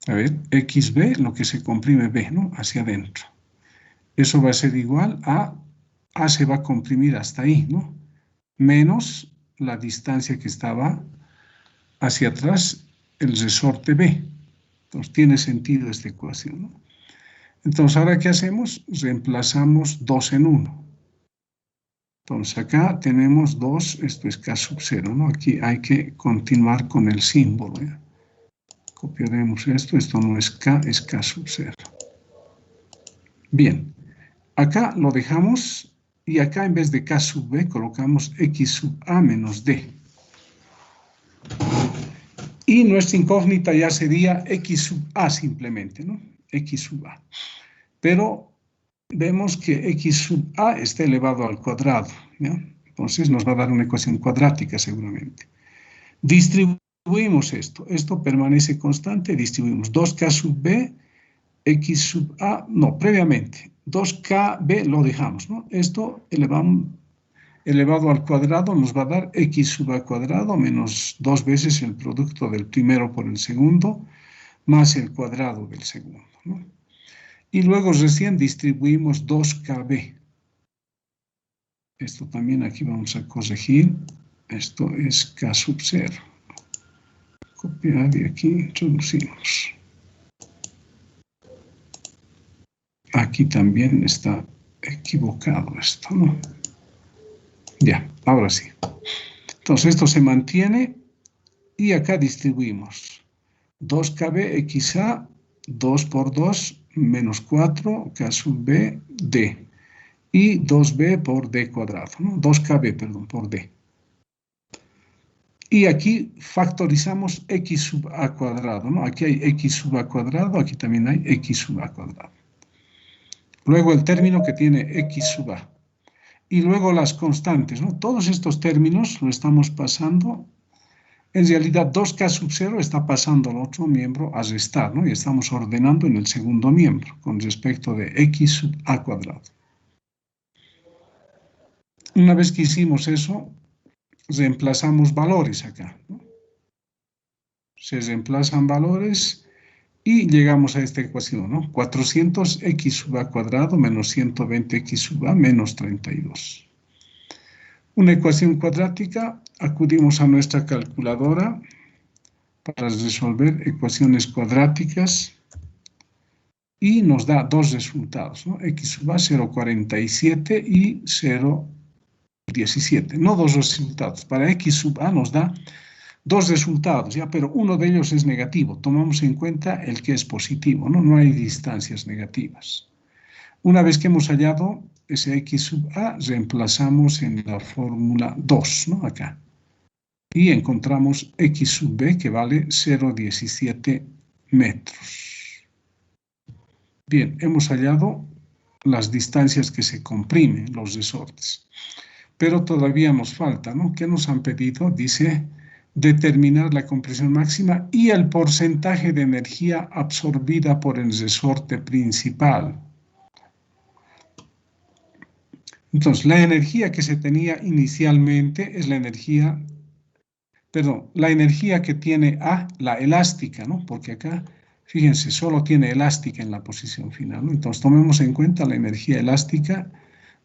A ver, XB, lo que se comprime B, ¿no? Hacia adentro. Eso va a ser igual a se va a comprimir hasta ahí, ¿no? Menos la distancia que estaba hacia atrás, el resorte B. Entonces, tiene sentido esta ecuación, ¿no? Entonces, ¿ahora qué hacemos? Reemplazamos 2 en 1. Entonces, acá tenemos 2, esto es K sub 0, ¿no? Aquí hay que continuar con el símbolo, ¿eh? Copiaremos esto no es K, es K sub 0. Bien, acá lo dejamos y acá en vez de K sub B colocamos X sub A menos D. Y nuestra incógnita ya sería X sub A simplemente, ¿no? X sub A. Pero vemos que X sub A está elevado al cuadrado, ¿ya? Entonces nos va a dar una ecuación cuadrática seguramente. Distribuimos esto permanece constante, distribuimos 2K sub B, X sub A, no, previamente, 2KB lo dejamos, ¿no? Esto elevado al cuadrado nos va a dar X sub A cuadrado menos 2 veces el producto del primero por el segundo, más el cuadrado del segundo, ¿no? Y luego recién distribuimos 2KB. Esto también aquí vamos a corregir. Esto es K sub 0. Copiar y aquí introducimos. Aquí también está equivocado esto, ¿no? Ya, ahora sí. Entonces esto se mantiene y acá distribuimos 2KB XA, 2 por 2, menos 4, K sub B, D. Y 2B por D cuadrado, ¿no? 2KB, perdón, por D. Y aquí factorizamos X sub A cuadrado, ¿no? Aquí hay X sub A cuadrado, aquí también hay X sub A cuadrado. Luego el término que tiene X sub A. Y luego las constantes, ¿no? Todos estos términos lo estamos pasando. En realidad 2K sub 0 está pasando al otro miembro a restar, ¿no? Y estamos ordenando en el segundo miembro con respecto de X sub A cuadrado. Una vez que hicimos eso, reemplazamos valores acá, ¿no? Se reemplazan valores y llegamos a esta ecuación, ¿no? 400x sub a cuadrado menos 120x sub a menos 32. Una ecuación cuadrática, acudimos a nuestra calculadora para resolver ecuaciones cuadráticas y nos da dos resultados, ¿no? X sub a 0,47 y 0,17. No dos resultados. Para X sub a nos da dos resultados, ¿ya? Pero uno de ellos es negativo. Tomamos en cuenta el que es positivo, ¿no? No hay distancias negativas. Una vez que hemos hallado ese X sub A, reemplazamos en la fórmula 2, ¿no? Acá. Y encontramos X sub B, que vale 0,17 metros. Bien, hemos hallado las distancias que se comprimen, los resortes. Pero todavía nos falta, ¿no? ¿Qué nos han pedido? Dice determinar la compresión máxima y el porcentaje de energía absorbida por el resorte principal. Entonces, la energía que se tenía inicialmente es la energía que tiene A, la elástica, ¿no? Porque acá, fíjense, solo tiene elástica en la posición final, ¿no? Entonces, tomemos en cuenta la energía elástica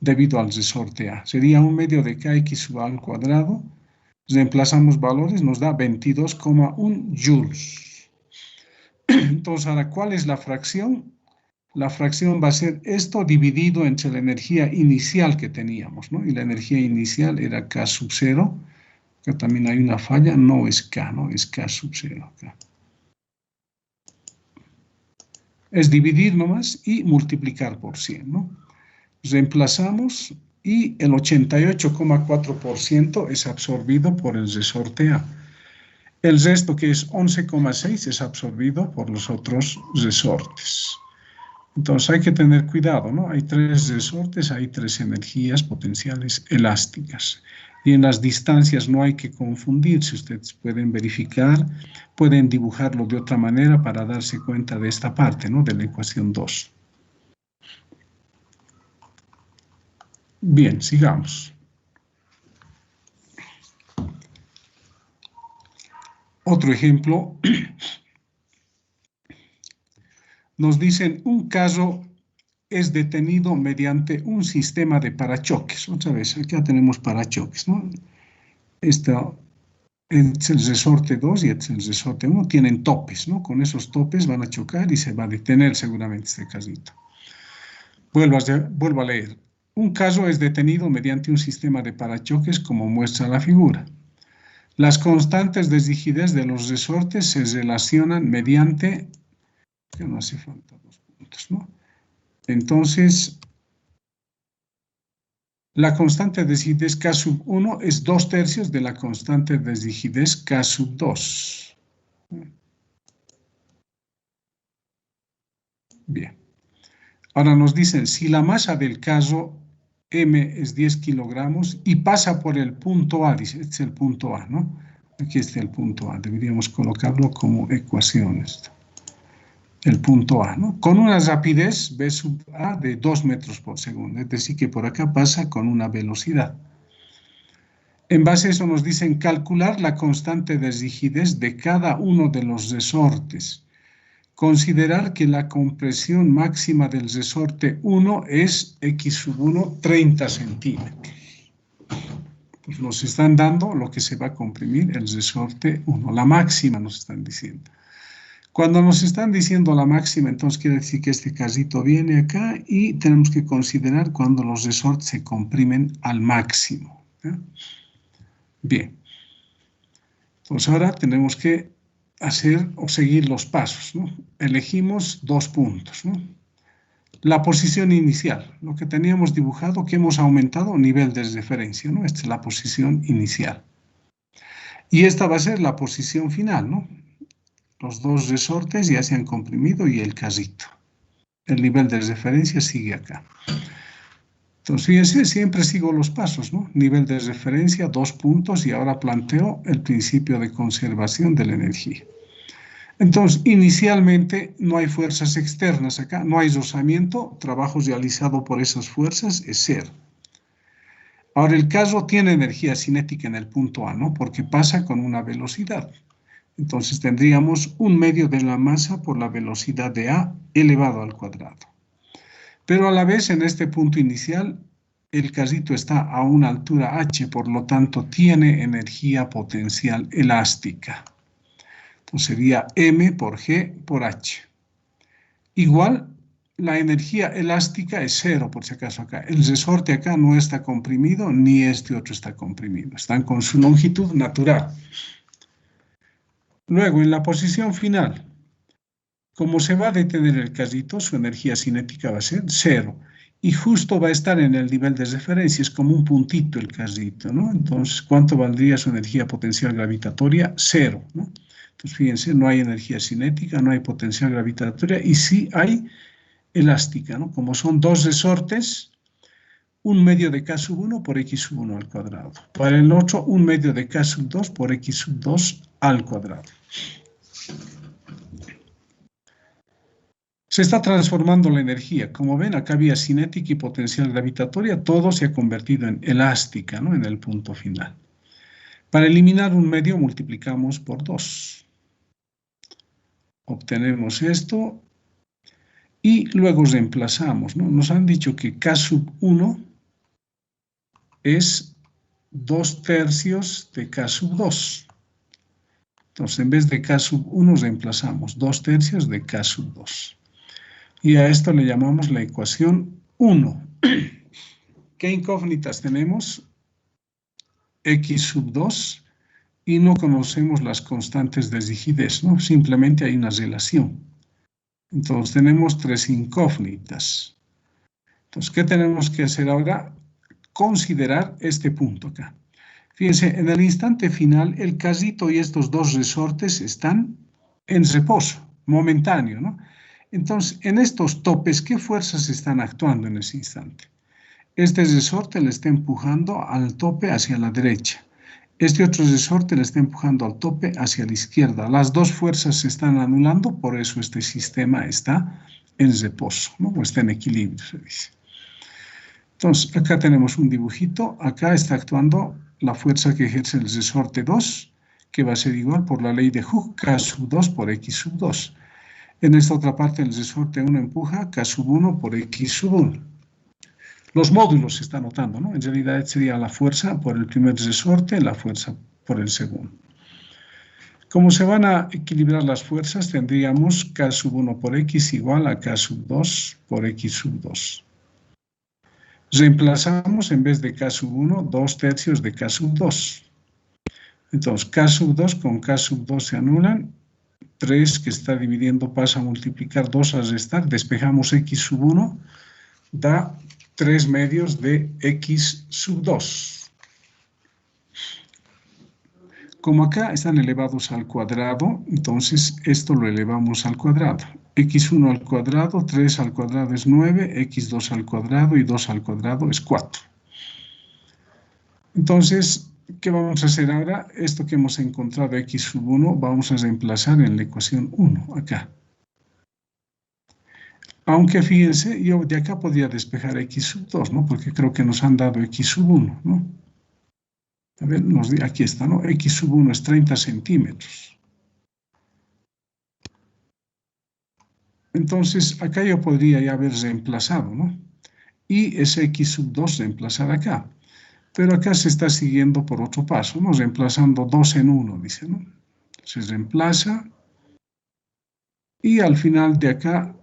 debido al resorte A. Sería 1 medio de kx sub a al cuadrado. Reemplazamos valores, nos da 22,1 joules. Entonces, ahora, ¿cuál es la fracción? La fracción va a ser esto dividido entre la energía inicial que teníamos, ¿no? Y la energía inicial era K sub 0. Acá también hay una falla, no es K, ¿no? Es K sub 0 acá. Es dividir nomás y multiplicar por 100, ¿no? Reemplazamos y el 88,4% es absorbido por el resorte A. El resto, que es 11,6%, es absorbido por los otros resortes. Entonces hay que tener cuidado, ¿no? Hay 3 resortes, hay 3 energías potenciales elásticas. Y en las distancias no hay que confundirse. Ustedes pueden verificar, pueden dibujarlo de otra manera para darse cuenta de esta parte, ¿no? De la ecuación 2. Bien, sigamos. Otro ejemplo. Nos dicen, un caso es detenido mediante un sistema de parachoques. Otra vez, acá tenemos parachoques, ¿no? Este es el resorte 2 y este es el resorte 1. Tienen topes, ¿no? Con esos topes van a chocar y se va a detener seguramente este casito. Vuelvo a leer. Un caso es detenido mediante un sistema de parachoques como muestra la figura. Las constantes de rigidez de los resortes se relacionan mediante, que no hace falta 2 puntos, ¿no? Entonces, la constante de rigidez K sub 1 es 2/3 de la constante de rigidez K sub 2. Bien. Ahora nos dicen, si la masa del caso M es 10 kilogramos y pasa por el punto A, dice, este es el punto A, ¿no? Aquí está el punto A, deberíamos colocarlo como ecuación esto. El punto A, ¿no? Con una rapidez V sub A de 2 metros por segundo, es decir, que por acá pasa con una velocidad. En base a eso nos dicen calcular la constante de rigidez de cada uno de los resortes. Considerar que la compresión máxima del resorte 1 es X sub 1, 30 centímetros. Pues nos están dando lo que se va a comprimir el resorte 1, la máxima nos están diciendo. Cuando nos están diciendo la máxima, entonces quiere decir que este casito viene acá y tenemos que considerar cuando los resortes se comprimen al máximo. ¿Eh? Bien. Entonces ahora tenemos que hacer o seguir los pasos, ¿no? Elegimos 2 puntos, ¿no? La posición inicial, lo que teníamos dibujado, que hemos aumentado nivel de referencia, ¿no? Esta es la posición inicial. Y esta va a ser la posición final, ¿no? Los 2 resortes ya se han comprimido y el casito. El nivel de referencia sigue acá. Entonces, fíjense, siempre sigo los pasos, ¿no? Nivel de referencia, 2 puntos, y ahora planteo el principio de conservación de la energía. Entonces, inicialmente no hay fuerzas externas acá, no hay rozamiento, trabajo realizado por esas fuerzas es 0. Ahora, el caso tiene energía cinética en el punto A, ¿no? Porque pasa con una velocidad. Entonces, tendríamos 1/2 de la masa por la velocidad de A elevado al cuadrado. Pero a la vez, en este punto inicial, el casito está a una altura h, por lo tanto, tiene energía potencial elástica. Entonces sería m por g por h. Igual, la energía elástica es 0, por si acaso acá. El resorte acá no está comprimido, ni este otro está comprimido. Están con su longitud natural. Luego, en la posición final, como se va a detener el casito, su energía cinética va a ser 0. Y justo va a estar en el nivel de referencia, es como un puntito el casito, ¿no? Entonces, ¿cuánto valdría su energía potencial gravitatoria? 0, ¿no? Entonces, fíjense, no hay energía cinética, no hay potencial gravitatoria, y sí hay elástica, ¿no? Como son 2 resortes, 1/2 de K sub 1 por X sub 1 al cuadrado. Para el otro, 1/2 de K sub 2 por X sub 2 al cuadrado. Se está transformando la energía. Como ven, acá había cinética y potencial gravitatoria. Todo se ha convertido en elástica, ¿no? En el punto final. Para eliminar un medio, multiplicamos por 2. Obtenemos esto y luego reemplazamos, ¿no? Nos han dicho que K sub 1 es 2/3 de K sub 2. Entonces, en vez de K sub 1, reemplazamos 2/3 de K sub 2. Y a esto le llamamos la ecuación 1. ¿Qué incógnitas tenemos? X sub 2, y no conocemos las constantes de rigidez, ¿no? Simplemente hay una relación. Entonces tenemos 3 incógnitas. Entonces, ¿qué tenemos que hacer ahora? Considerar este punto acá. Fíjense, en el instante final, el casito y estos 2 resortes están en reposo, momentáneo, ¿no? Entonces, en estos topes, ¿qué fuerzas están actuando en ese instante? Este resorte le está empujando al tope hacia la derecha. Este otro resorte le está empujando al tope hacia la izquierda. Las 2 fuerzas se están anulando, por eso este sistema está en reposo, ¿no? O está en equilibrio, se dice. Entonces, acá tenemos un dibujito. Acá está actuando la fuerza que ejerce el resorte 2, que va a ser igual por la ley de Hooke, K sub 2 por X sub 2. En esta otra parte, el resorte 1 empuja K sub 1 por X sub 1. Los módulos se están notando, ¿no? En realidad sería la fuerza por el primer resorte, la fuerza por el segundo. Como se van a equilibrar las fuerzas, tendríamos K sub 1 por X igual a K sub 2 por X sub 2. Reemplazamos en vez de K sub 1, 2/3 de K sub 2. Entonces, K sub 2 con K sub 2 se anulan. 3 que está dividiendo pasa a multiplicar, 2 a restar, despejamos X sub 1, da 3 medios de X sub 2. Como acá están elevados al cuadrado, entonces esto lo elevamos al cuadrado. X1 al cuadrado, 3 al cuadrado es 9, X2 al cuadrado y 2 al cuadrado es 4. Entonces, ¿qué vamos a hacer ahora? Esto que hemos encontrado X sub 1, vamos a reemplazar en la ecuación 1, acá. Aunque fíjense, yo de acá podría despejar X sub 2, ¿no? Porque creo que nos han dado X sub 1, ¿no? A ver, aquí está, ¿no? X sub 1 es 30 centímetros. Entonces, acá yo podría ya haber reemplazado, ¿no? Y ese X sub 2 reemplazar acá. Pero acá se está siguiendo por otro paso, ¿no? Reemplazando 2 en 1, dice, ¿no? Se reemplaza. Y al final de acá,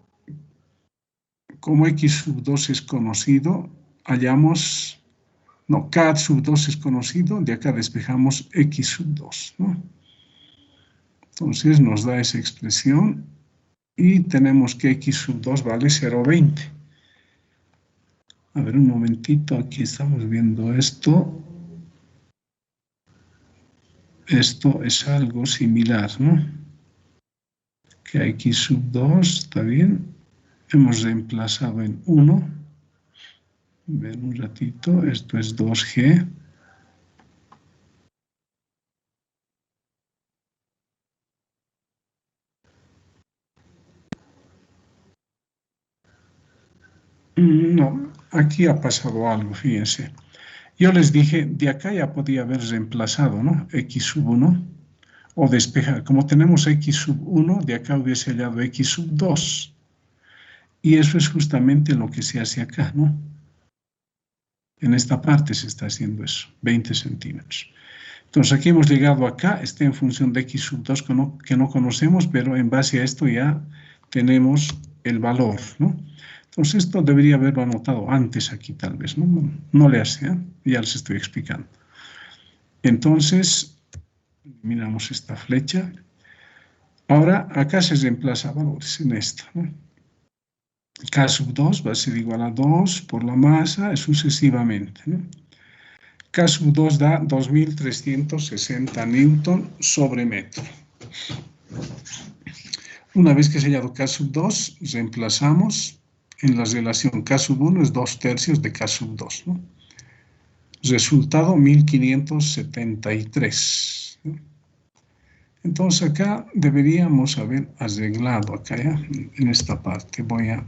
como X sub 2 es conocido, hallamos... No, K sub 2 es conocido, de acá despejamos X sub 2, ¿no? Entonces nos da esa expresión y tenemos que X sub 2 vale 0,20. A ver, un momentito, aquí estamos viendo esto. Esto es algo similar, ¿no? Que X sub 2, ¿está bien? Hemos reemplazado en 1. Ver un ratito, esto es 2G. No, aquí ha pasado algo, fíjense. Yo les dije, de acá ya podía haber reemplazado, ¿no? X sub 1, o despejar. Como tenemos X sub 1, de acá hubiese hallado X sub 2. Y eso es justamente lo que se hace acá, ¿no? En esta parte se está haciendo eso, 20 centímetros. Entonces aquí hemos llegado acá, está en función de X sub 2 que no conocemos, pero en base a esto ya tenemos el valor, ¿no? Entonces esto debería haberlo anotado antes aquí tal vez, ¿no? No le hace, ¿eh? Ya les estoy explicando. Entonces, eliminamos esta flecha. Ahora acá se reemplaza valores en esta, ¿no? K sub 2 va a ser igual a 2 por la masa sucesivamente, ¿no? K sub 2 da 2.360 newton sobre metro. Una vez que se hallado K sub 2, reemplazamos en la relación K sub 1 es 2/3 de K sub 2, ¿no? Resultado 1573, ¿no? Entonces acá deberíamos haber arreglado, acá ya, en esta parte voy a...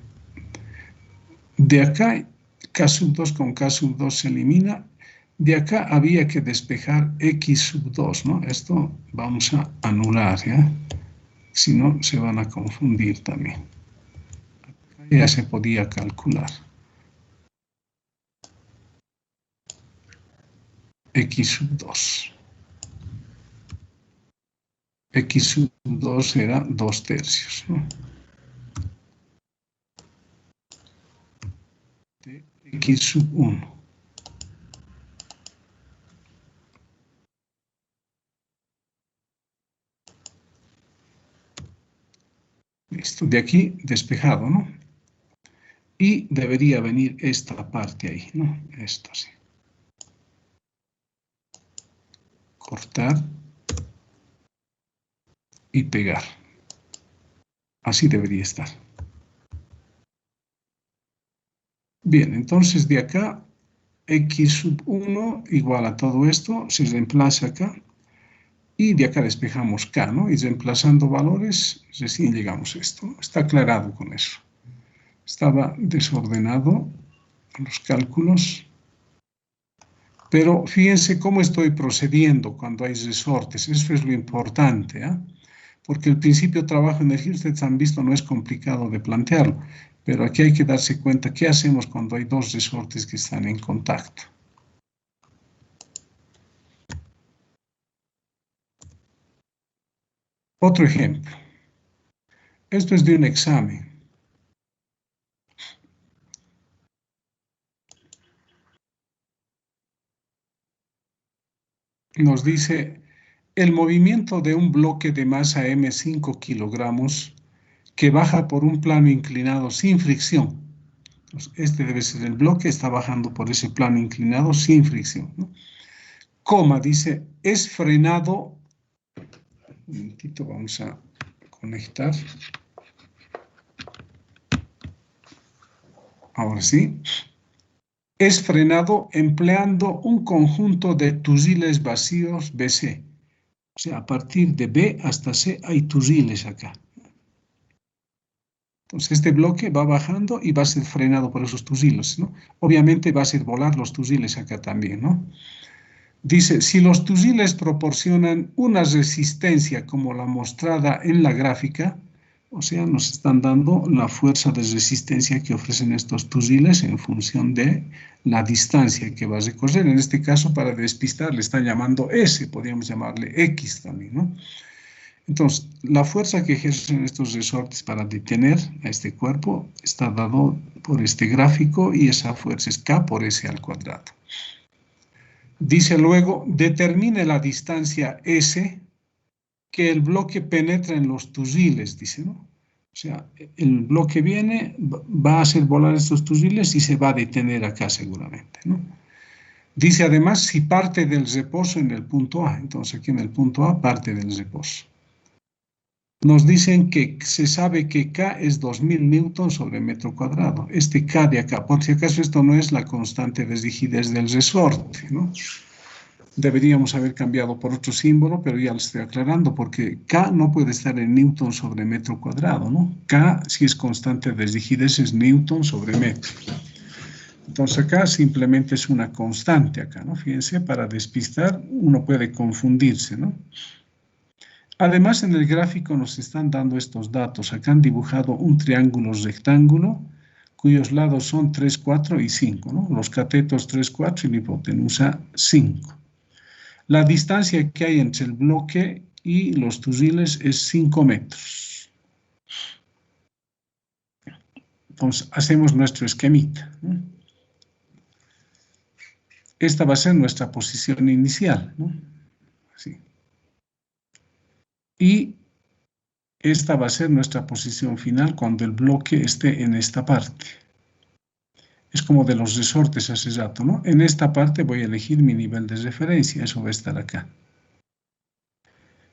De acá, K sub 2 con K sub 2 se elimina. De acá había que despejar X sub 2, ¿no? Esto vamos a anular, ¿ya? Si no, se van a confundir también. Ya se podía calcular. X sub 2. X sub 2 era 2/3, ¿no? De X sub 1. Listo, de aquí despejado, ¿no? Y debería venir esta parte ahí, ¿no? Esto sí. Cortar y pegar. Así debería estar. Bien, entonces de acá, X sub 1 igual a todo esto, se reemplaza acá. Y de acá despejamos K, ¿no? Y reemplazando valores, recién llegamos a esto. Está aclarado con eso. Estaba desordenado los cálculos. Pero fíjense cómo estoy procediendo cuando hay resortes. Eso es lo importante, ¿eh? Porque el principio de trabajo de energía, ustedes han visto, no es complicado de plantearlo. Pero aquí hay que darse cuenta qué hacemos cuando hay dos resortes que están en contacto. Otro ejemplo. Esto es de un examen. Nos dice el movimiento de un bloque de masa M 5 kilogramos que baja por un plano inclinado sin fricción. Entonces, este debe ser el bloque, está bajando por ese plano inclinado sin fricción, ¿no? Coma, dice, es frenado. Un momentito, vamos a conectar. Ahora sí. Es frenado empleando un conjunto de tusiles vacíos BC. O sea, a partir de B hasta C hay tusiles acá. Entonces, este bloque va bajando y va a ser frenado por esos tusiles, ¿no? Obviamente va a hacer volar los tusiles acá también, ¿no? Dice, si los tusiles proporcionan una resistencia como la mostrada en la gráfica, o sea, nos están dando la fuerza de resistencia que ofrecen estos tusiles en función de la distancia que va a recorrer. En este caso, para despistar, le están llamando S, podríamos llamarle X también, ¿no? Entonces, la fuerza que ejercen estos resortes para detener a este cuerpo está dado por este gráfico y esa fuerza es K por S al cuadrado. Dice luego, determine la distancia S que el bloque penetra en los tusiles, dice, ¿no? O sea, el bloque viene, va a hacer volar estos tusiles y se va a detener acá seguramente, ¿no? Dice además si parte del reposo en el punto A. Entonces aquí en el punto A parte del reposo. Nos dicen que se sabe que K es 2000 newtons sobre metro cuadrado. Este K de acá, por si acaso esto no es la constante de rigidez del resorte, ¿no? Deberíamos haber cambiado por otro símbolo, pero ya lo estoy aclarando, porque K no puede estar en newton sobre metro cuadrado, ¿no? K, si es constante de rigidez, es newton sobre metro. Entonces acá simplemente es una constante acá, ¿no? Fíjense, para despistar uno puede confundirse, ¿no? Además, en el gráfico nos están dando estos datos. Acá han dibujado un triángulo rectángulo cuyos lados son 3, 4 y 5, ¿no? Los catetos 3, 4 y la hipotenusa 5. La distancia que hay entre el bloque y los tusiles es 5 metros. Entonces, hacemos nuestro esquemita, ¿no? Esta va a ser nuestra posición inicial, ¿no? Así. Y esta va a ser nuestra posición final cuando el bloque esté en esta parte. Es como de los resortes hace rato, ¿no? En esta parte voy a elegir mi nivel de referencia, eso va a estar acá.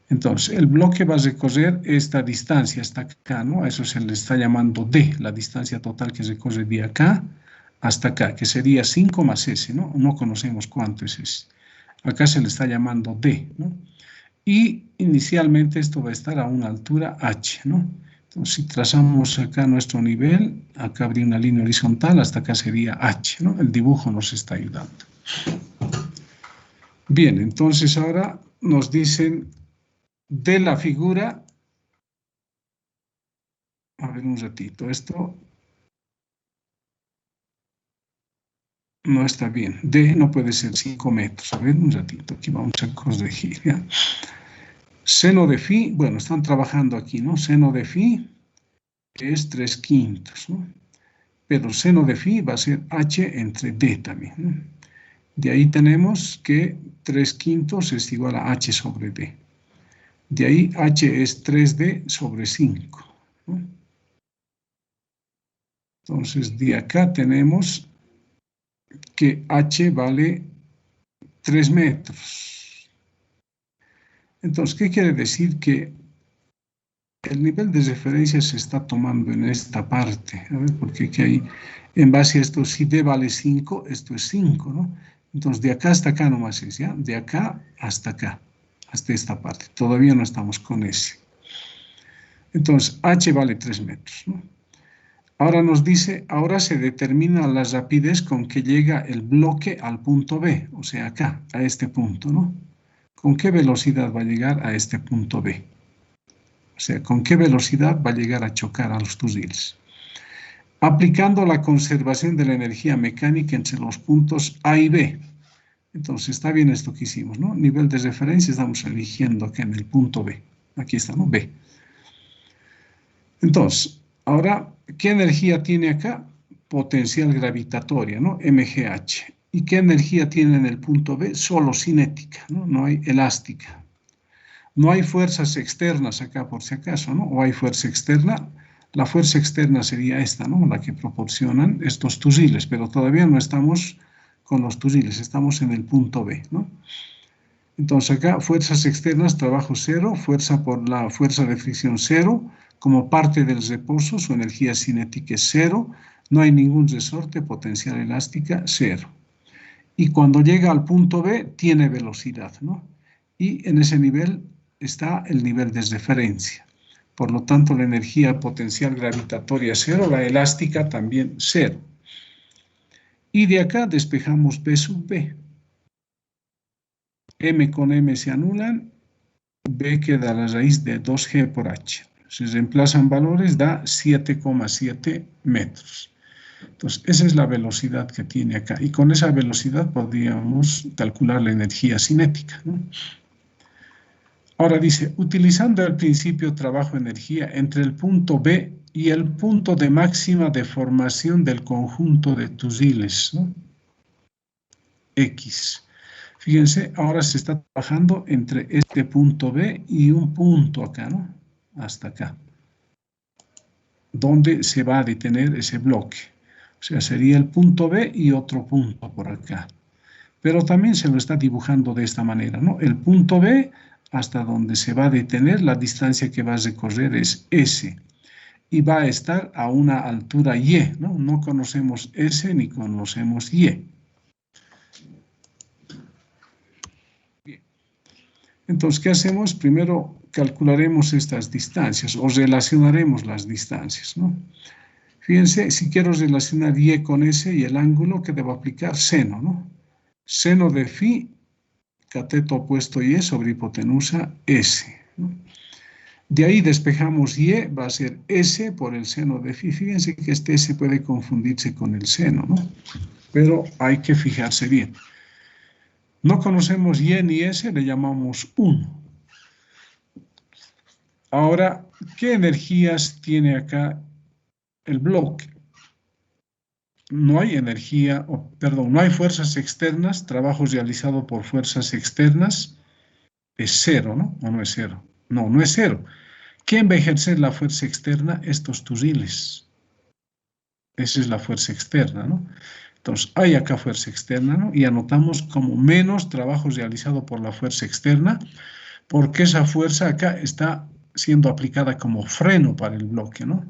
Entonces, el bloque va a recorrer esta distancia hasta acá, ¿no? A eso se le está llamando D, la distancia total que recorre de acá hasta acá, que sería 5 más S, ¿no? No conocemos cuánto es S. Acá se le está llamando D, ¿no? Y inicialmente esto va a estar a una altura H, ¿no? Entonces, si trazamos acá nuestro nivel, acá habría una línea horizontal, hasta acá sería H, ¿no? El dibujo nos está ayudando. Bien, entonces ahora nos dicen de la figura, a ver un ratito, esto no está bien, D no puede ser 5 metros, a ver un ratito, aquí vamos a corregir, ¿ya? Seno de phi, bueno, están trabajando aquí, ¿no? Seno de phi es 3/5, ¿no? Pero seno de phi va a ser H entre D también, ¿no? De ahí tenemos que 3/5 es igual a H sobre D. De ahí H es 3D sobre 5, ¿no? Entonces, de acá tenemos que H vale 3 metros. Entonces, ¿qué quiere decir? Que el nivel de referencia se está tomando en esta parte. A ver, porque aquí hay, en base a esto, si D vale 5, esto es 5, ¿no? Entonces, de acá hasta acá nomás es, ¿ya? De acá, hasta esta parte. Todavía no estamos con S. Entonces, H vale 3 metros, ¿no? Ahora nos dice, ahora se determina la rapidez con que llega el bloque al punto B, o sea, acá, a este punto, ¿no? ¿Con qué velocidad va a llegar a este punto B? O sea, ¿con qué velocidad va a llegar a chocar a los tusiles? Aplicando la conservación de la energía mecánica entre los puntos A y B. Entonces, está bien esto que hicimos, ¿no? Nivel de referencia estamos eligiendo acá en el punto B. Aquí está, ¿no? B. Entonces, ahora, ¿qué energía tiene acá? Potencial gravitatoria, ¿no? MGH. ¿Y qué energía tiene en el punto B? Solo cinética, ¿no? No hay elástica. No hay fuerzas externas acá, por si acaso, ¿no? O hay fuerza externa. La fuerza externa sería esta, ¿no? La que proporcionan estos tusiles, pero todavía no estamos con los tusiles, estamos en el punto B, ¿no? Entonces acá, fuerzas externas, trabajo cero, fuerza por la fuerza de fricción cero, como parte del reposo, su energía cinética es cero, no hay ningún resorte, potencial elástica, cero. Y cuando llega al punto B, tiene velocidad, ¿no? Y en ese nivel está el nivel de referencia. Por lo tanto, la energía potencial gravitatoria cero, la elástica también cero. Y de acá despejamos B sub B. M con M se anulan, B queda a la raíz de 2G por H. Se reemplazan valores, da 7,7 metros. Entonces, esa es la velocidad que tiene acá. Y con esa velocidad podríamos calcular la energía cinética, ¿no? Ahora dice, utilizando el principio trabajo-energía entre el punto B y el punto de máxima deformación del conjunto de tusiles, ¿no? X. Fíjense, ahora se está trabajando entre este punto B y un punto acá, ¿no? Hasta acá. ¿Dónde se va a detener ese bloque? O sea, sería el punto B y otro punto por acá. Pero también se lo está dibujando de esta manera, ¿no? El punto B hasta donde se va a detener, la distancia que va a recorrer es S. Y va a estar a una altura Y, ¿no? No conocemos S ni conocemos Y. Bien. Entonces, ¿qué hacemos? Primero calcularemos estas distancias o relacionaremos las distancias, ¿no? Fíjense, si quiero relacionar Y con S y el ángulo que debo aplicar, seno, ¿no? Seno de phi, cateto opuesto Y sobre hipotenusa S, ¿no? De ahí despejamos Y, va a ser S por el seno de phi. Fíjense que este S puede confundirse con el seno, ¿no? Pero hay que fijarse bien. No conocemos Y ni S, le llamamos 1. Ahora, ¿qué energías tiene acá el bloque? No hay energía, no hay fuerzas externas, trabajo realizado por fuerzas externas es cero, ¿no? ¿O no es cero? No, no es cero. ¿Quién va a ejercer la fuerza externa? Estos tusiles. Esa es la fuerza externa, ¿no? Entonces, hay acá fuerza externa, ¿no? Y anotamos como menos trabajo realizado por la fuerza externa, porque esa fuerza acá está siendo aplicada como freno para el bloque, ¿no?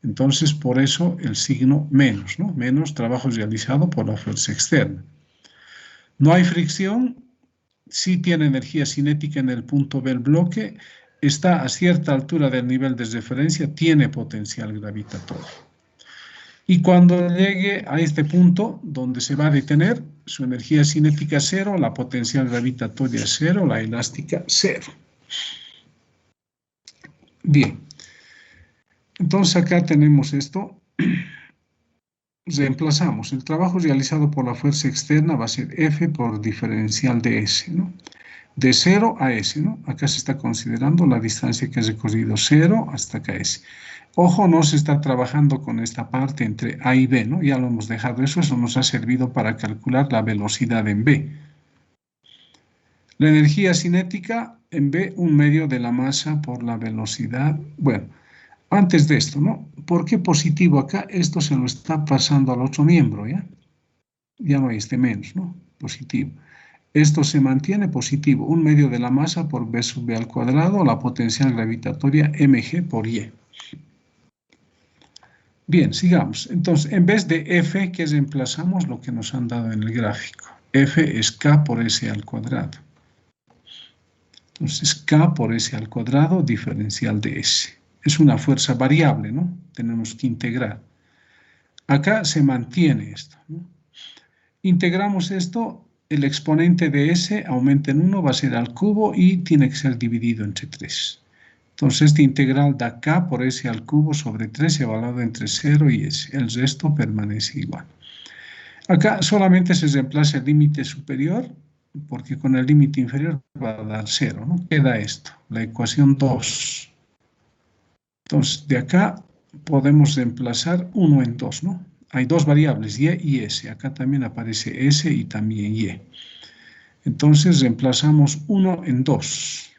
Entonces, por eso el signo menos, ¿no? Menos trabajo realizado por la fuerza externa. No hay fricción, sí tiene energía cinética en el punto B el bloque, está a cierta altura del nivel de referencia, tiene potencial gravitatorio. Y cuando llegue a este punto donde se va a detener, su energía cinética cero, la potencial gravitatoria cero, la elástica cero. Bien. Entonces acá tenemos esto. Reemplazamos. El trabajo realizado por la fuerza externa va a ser F por diferencial de S, ¿no? De 0 a S, ¿no? Acá se está considerando la distancia que ha recorrido 0 hasta acá S. Ojo, no se está trabajando con esta parte entre A y B, ¿no? Ya lo hemos dejado eso nos ha servido para calcular la velocidad en B. La energía cinética en B, 1/2 de la masa por la velocidad. Bueno, antes de esto, ¿no? ¿Por qué positivo acá? Esto se lo está pasando al otro miembro, ¿ya? Ya no hay este menos, ¿no? Positivo. Esto se mantiene positivo, 1/2 de la masa por B sub B al cuadrado, la potencial gravitatoria mg por Y. Bien, sigamos. Entonces, en vez de F, ¿qué reemplazamos? Lo que nos han dado en el gráfico. F es K por S al cuadrado. Entonces, K por S al cuadrado, diferencial de S. Es una fuerza variable, ¿no? Tenemos que integrar. Acá se mantiene esto, ¿no? Integramos esto, el exponente de S aumenta en 1, va a ser al cubo y tiene que ser dividido entre 3. Entonces, este integral da K por S al cubo sobre 3 evaluado entre 0 y S. El resto permanece igual. Acá solamente se reemplaza el límite superior, porque con el límite inferior va a dar 0, ¿no? Queda esto, la ecuación 2. Entonces, de acá podemos reemplazar 1 en 2, ¿no? Hay dos variables, Y y S. Acá también aparece S y también Y. Entonces, reemplazamos 1 en 2.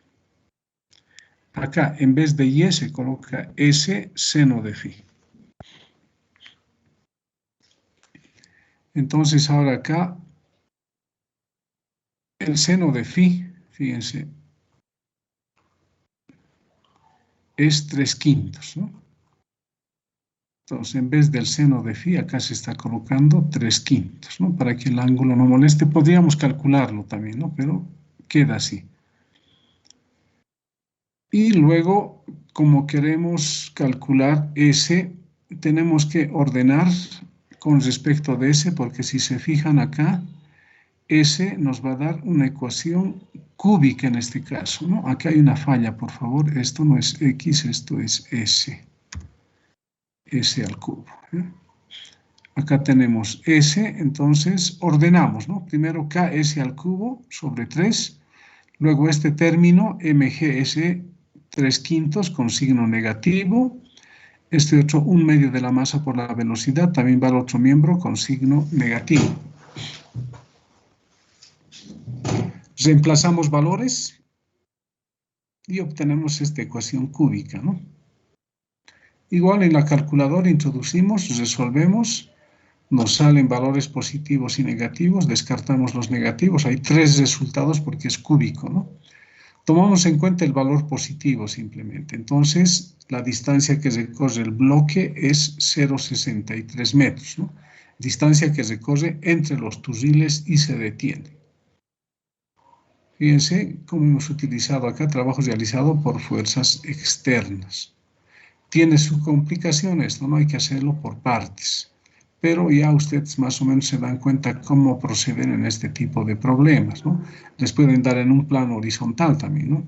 Acá, en vez de Y, se coloca S seno de phi. Entonces, ahora acá, el seno de phi, fíjense, es 3/5, ¿no? Entonces, en vez del seno de phi, acá se está colocando 3/5, ¿no? Para que el ángulo no moleste. Podríamos calcularlo también, ¿no? Pero queda así. Y luego, como queremos calcular S, tenemos que ordenar con respecto de S, porque si se fijan acá, S nos va a dar una ecuación cúbica en este caso, ¿no? Acá hay una falla, por favor. Esto no es X, esto es S. S al cubo, ¿eh? Acá tenemos S, entonces ordenamos, ¿no? Primero KS al cubo sobre 3, luego este término MGS 3/5 con signo negativo, este otro 1/2 de la masa por la velocidad, también va al otro miembro con signo negativo. Reemplazamos valores y obtenemos esta ecuación cúbica, ¿no? Igual en la calculadora introducimos, resolvemos, nos salen valores positivos y negativos, descartamos los negativos, hay 3 resultados porque es cúbico, ¿no? Tomamos en cuenta el valor positivo simplemente, entonces la distancia que recorre el bloque es 0,63 metros, ¿no? Distancia que recorre entre los turriles y se detiene. Fíjense cómo hemos utilizado acá trabajo realizado por fuerzas externas. Tiene su complicación esto, no hay que hacerlo por partes, pero ya ustedes más o menos se dan cuenta cómo proceder en este tipo de problemas, ¿no? Les pueden dar en un plano horizontal también, ¿no?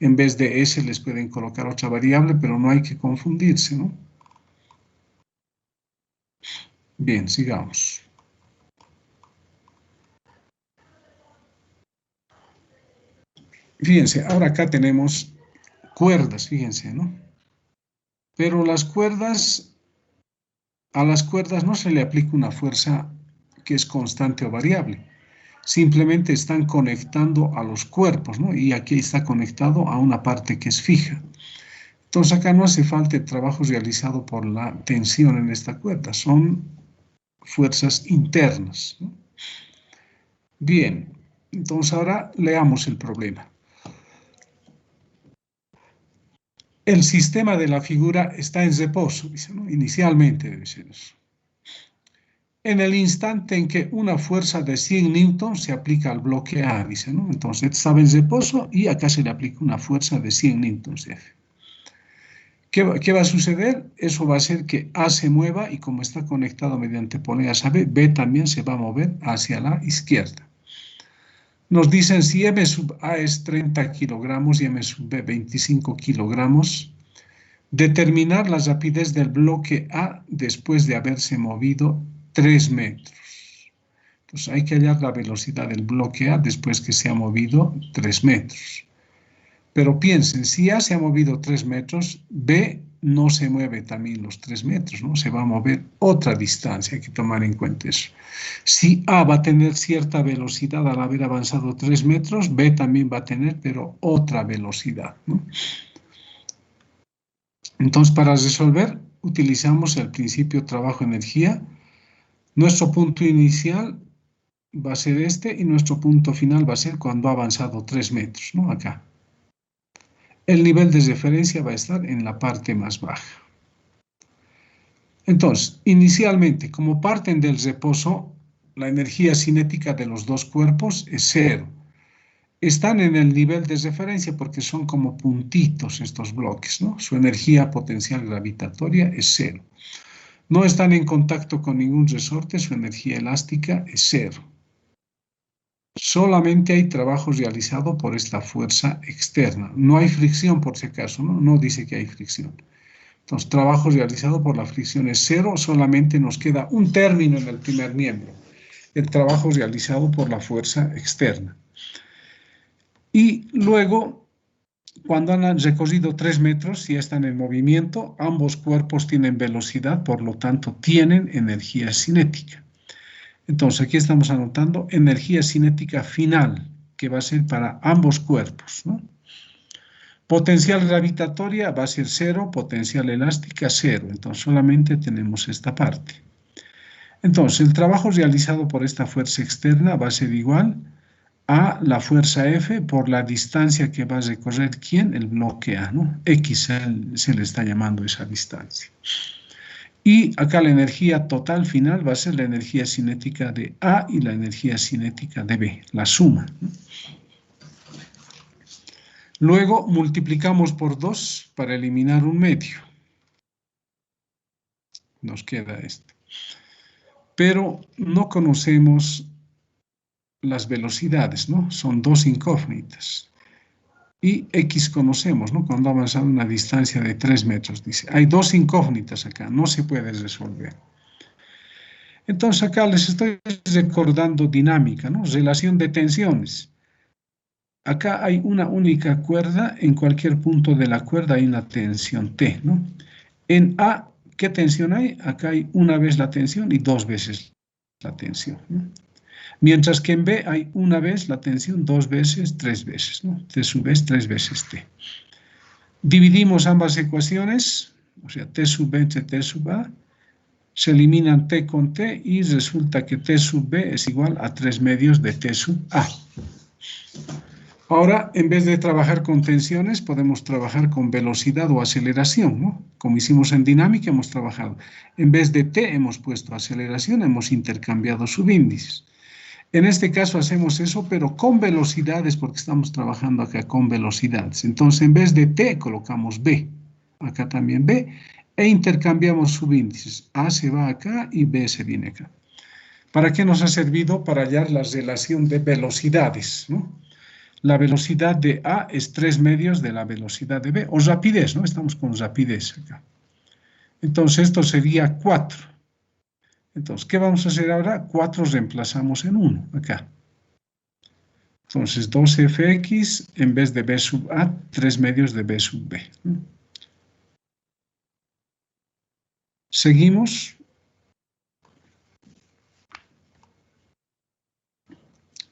En vez de S les pueden colocar otra variable, pero no hay que confundirse, ¿no? Bien, sigamos. Fíjense, ahora acá tenemos cuerdas, fíjense, ¿no? Pero a las cuerdas no se le aplica una fuerza que es constante o variable. Simplemente están conectando a los cuerpos, ¿no? Y aquí está conectado a una parte que es fija. Entonces acá no hace falta el trabajo realizado por la tensión en esta cuerda, son fuerzas internas, ¿no? Bien, entonces ahora leamos el problema. El sistema de la figura está en reposo, dice, ¿no? Inicialmente debe ser eso. En el instante en que una fuerza de 100 newtons se aplica al bloque A, dice, ¿no? Entonces estaba en reposo y acá se le aplica una fuerza de 100 newtons de F. ¿Qué va a suceder? Eso va a hacer que A se mueva y como está conectado mediante poleas a B, B también se va a mover hacia la izquierda. Nos dicen si M sub A es 30 kilogramos y M sub B 25 kilogramos, determinar la rapidez del bloque A después de haberse movido 3 metros. Entonces hay que hallar la velocidad del bloque A después que se ha movido 3 metros. Pero piensen, si A se ha movido 3 metros, B no se mueve también los 3 metros, ¿no? Se va a mover otra distancia, hay que tomar en cuenta eso. Si A va a tener cierta velocidad al haber avanzado 3 metros, B también va a tener, pero otra velocidad, ¿no? Entonces, para resolver, utilizamos el principio trabajo-energía. Nuestro punto inicial va a ser este y nuestro punto final va a ser cuando ha avanzado 3 metros, ¿no? Acá. El nivel de referencia va a estar en la parte más baja. Entonces, inicialmente, como parten del reposo, la energía cinética de los dos cuerpos es 0. Están en el nivel de referencia porque son como puntitos estos bloques, ¿no? Su energía potencial gravitatoria es 0. No están en contacto con ningún resorte, su energía elástica es 0. Solamente hay trabajo realizado por esta fuerza externa. No hay fricción, por si acaso, ¿no? No dice que hay fricción. Entonces, trabajo realizado por la fricción es 0, solamente nos queda un término en el primer miembro, el trabajo realizado por la fuerza externa. Y luego, cuando han recorrido 3 metros, ya están en movimiento, ambos cuerpos tienen velocidad, por lo tanto, tienen energía cinética. Entonces, aquí estamos anotando energía cinética final, que va a ser para ambos cuerpos, ¿no? Potencial gravitatoria va a ser 0, potencial elástica 0. Entonces solamente tenemos esta parte. Entonces el trabajo realizado por esta fuerza externa va a ser igual a la fuerza F por la distancia que va a recorrer, ¿quién? El bloque A, ¿no? X se le está llamando esa distancia. Y acá la energía total final va a ser la energía cinética de A y la energía cinética de B, la suma, ¿no? Luego multiplicamos por 2 para eliminar un medio. Nos queda esto. Pero no conocemos las velocidades, ¿no? Son dos incógnitas. Y X conocemos, ¿no? Cuando ha avanzado una distancia de 3 metros, dice. Hay dos incógnitas acá, no se puede resolver. Entonces acá les estoy recordando dinámica, ¿no? Relación de tensiones. Acá hay una única cuerda, en cualquier punto de la cuerda hay una tensión T, ¿no? En A, ¿qué tensión hay? Acá hay una vez la tensión y 2 veces la tensión, ¿no? Mientras que en B hay una vez la tensión, 2 veces, 3 veces, ¿no? T sub es 3 veces T. Dividimos ambas ecuaciones, o sea, T sub B entre T sub A, se eliminan T con T y resulta que T sub B es igual a 3 medios de T sub A. Ahora, en vez de trabajar con tensiones, podemos trabajar con velocidad o aceleración, ¿no? Como hicimos en dinámica, hemos trabajado. En vez de T hemos puesto aceleración, hemos intercambiado subíndices. En este caso hacemos eso, pero con velocidades, porque estamos trabajando acá con velocidades. Entonces, en vez de T, colocamos B. Acá también B. E intercambiamos subíndices. A se va acá y B se viene acá. ¿Para qué nos ha servido? Para hallar la relación de velocidades, ¿no? La velocidad de A es 3 medios de la velocidad de B, o rapidez, ¿no? Estamos con rapidez acá. Entonces, esto sería 4. Entonces, ¿qué vamos a hacer ahora? 4 reemplazamos en 1, acá. Entonces, 2fx en vez de b sub A, 3 medios de b sub B. Seguimos.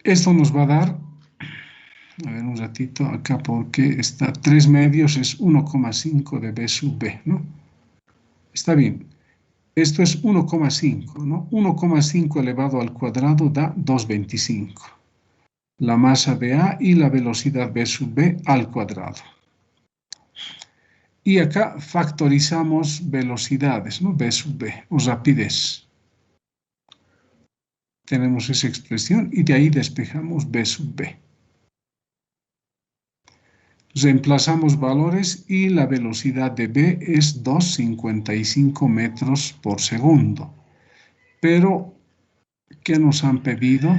Esto nos va a dar, a ver un ratito acá, porque está 3 medios es 1,5 de b sub B, ¿no? Está bien. Esto es 1,5, ¿no? 1,5 elevado al cuadrado da 2,25. La masa de A y la velocidad b sub B al cuadrado. Y acá factorizamos velocidades, ¿no? B sub B, o rapidez. Tenemos esa expresión y de ahí despejamos B sub B. Reemplazamos valores y la velocidad de B es 2,55 metros por segundo. Pero, ¿qué nos han pedido?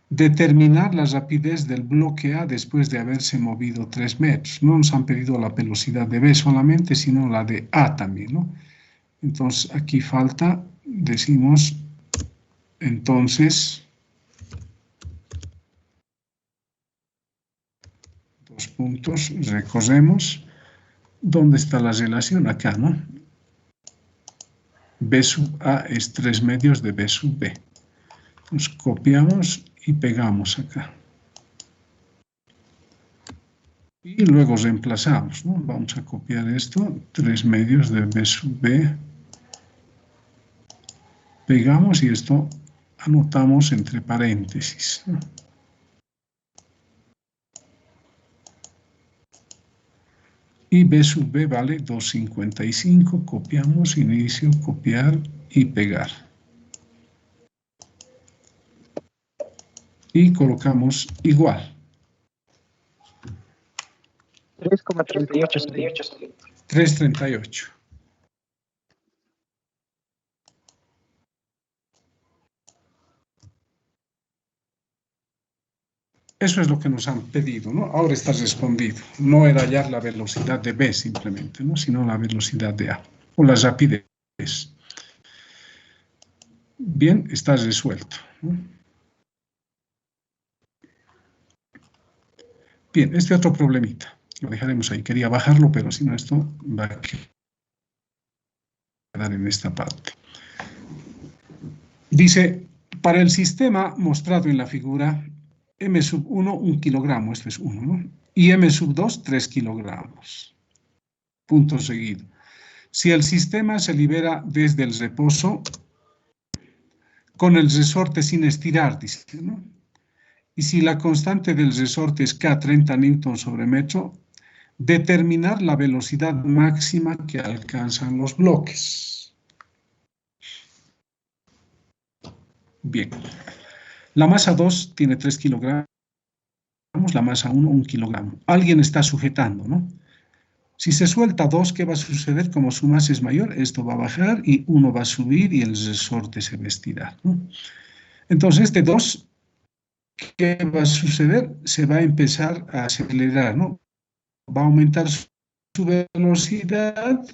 Determinar la rapidez del bloque A después de haberse movido 3 metros. No nos han pedido la velocidad de B solamente, sino la de A también, ¿no? Entonces, aquí falta, decimos, entonces, 2 puntos, recorremos. ¿Dónde está la relación? Acá, ¿no? B sub A es 3 medios de B sub B. Entonces, copiamos y pegamos acá. Y luego reemplazamos, ¿no? Vamos a copiar esto, 3 medios de B sub B. Pegamos y esto anotamos entre paréntesis, ¿no? Y B sub B vale 2,55. Copiamos, inicio, copiar y pegar. Y colocamos igual. 3,38. 3,38. Eso es lo que nos han pedido, ¿no? Ahora está respondido. No era hallar la velocidad de B simplemente, ¿no? Sino la velocidad de A, o la rapidez. Bien, está resuelto, ¿no? Bien, este otro problemita. Lo dejaremos ahí. Quería bajarlo, pero si no, esto va a quedar en esta parte. Dice, para el sistema mostrado en la figura, M sub 1, 1 kilogramo, esto es 1, ¿no? Y M sub 2, 3 kilogramos. Punto seguido. Si el sistema se libera desde el reposo, con el resorte sin estirar, dice, ¿no? Y si la constante del resorte es K, 30 newton sobre metro, determinar la velocidad máxima que alcanzan los bloques. Bien. La masa 2 tiene 3 kilogramos, la masa 1, 1 kilogramo. Alguien está sujetando, ¿no? Si se suelta 2, ¿qué va a suceder? Como su masa es mayor, esto va a bajar y 1 va a subir y el resorte se va a estirar, ¿no? Entonces, este 2, ¿qué va a suceder? Se va a empezar a acelerar, ¿no? Va a aumentar su velocidad,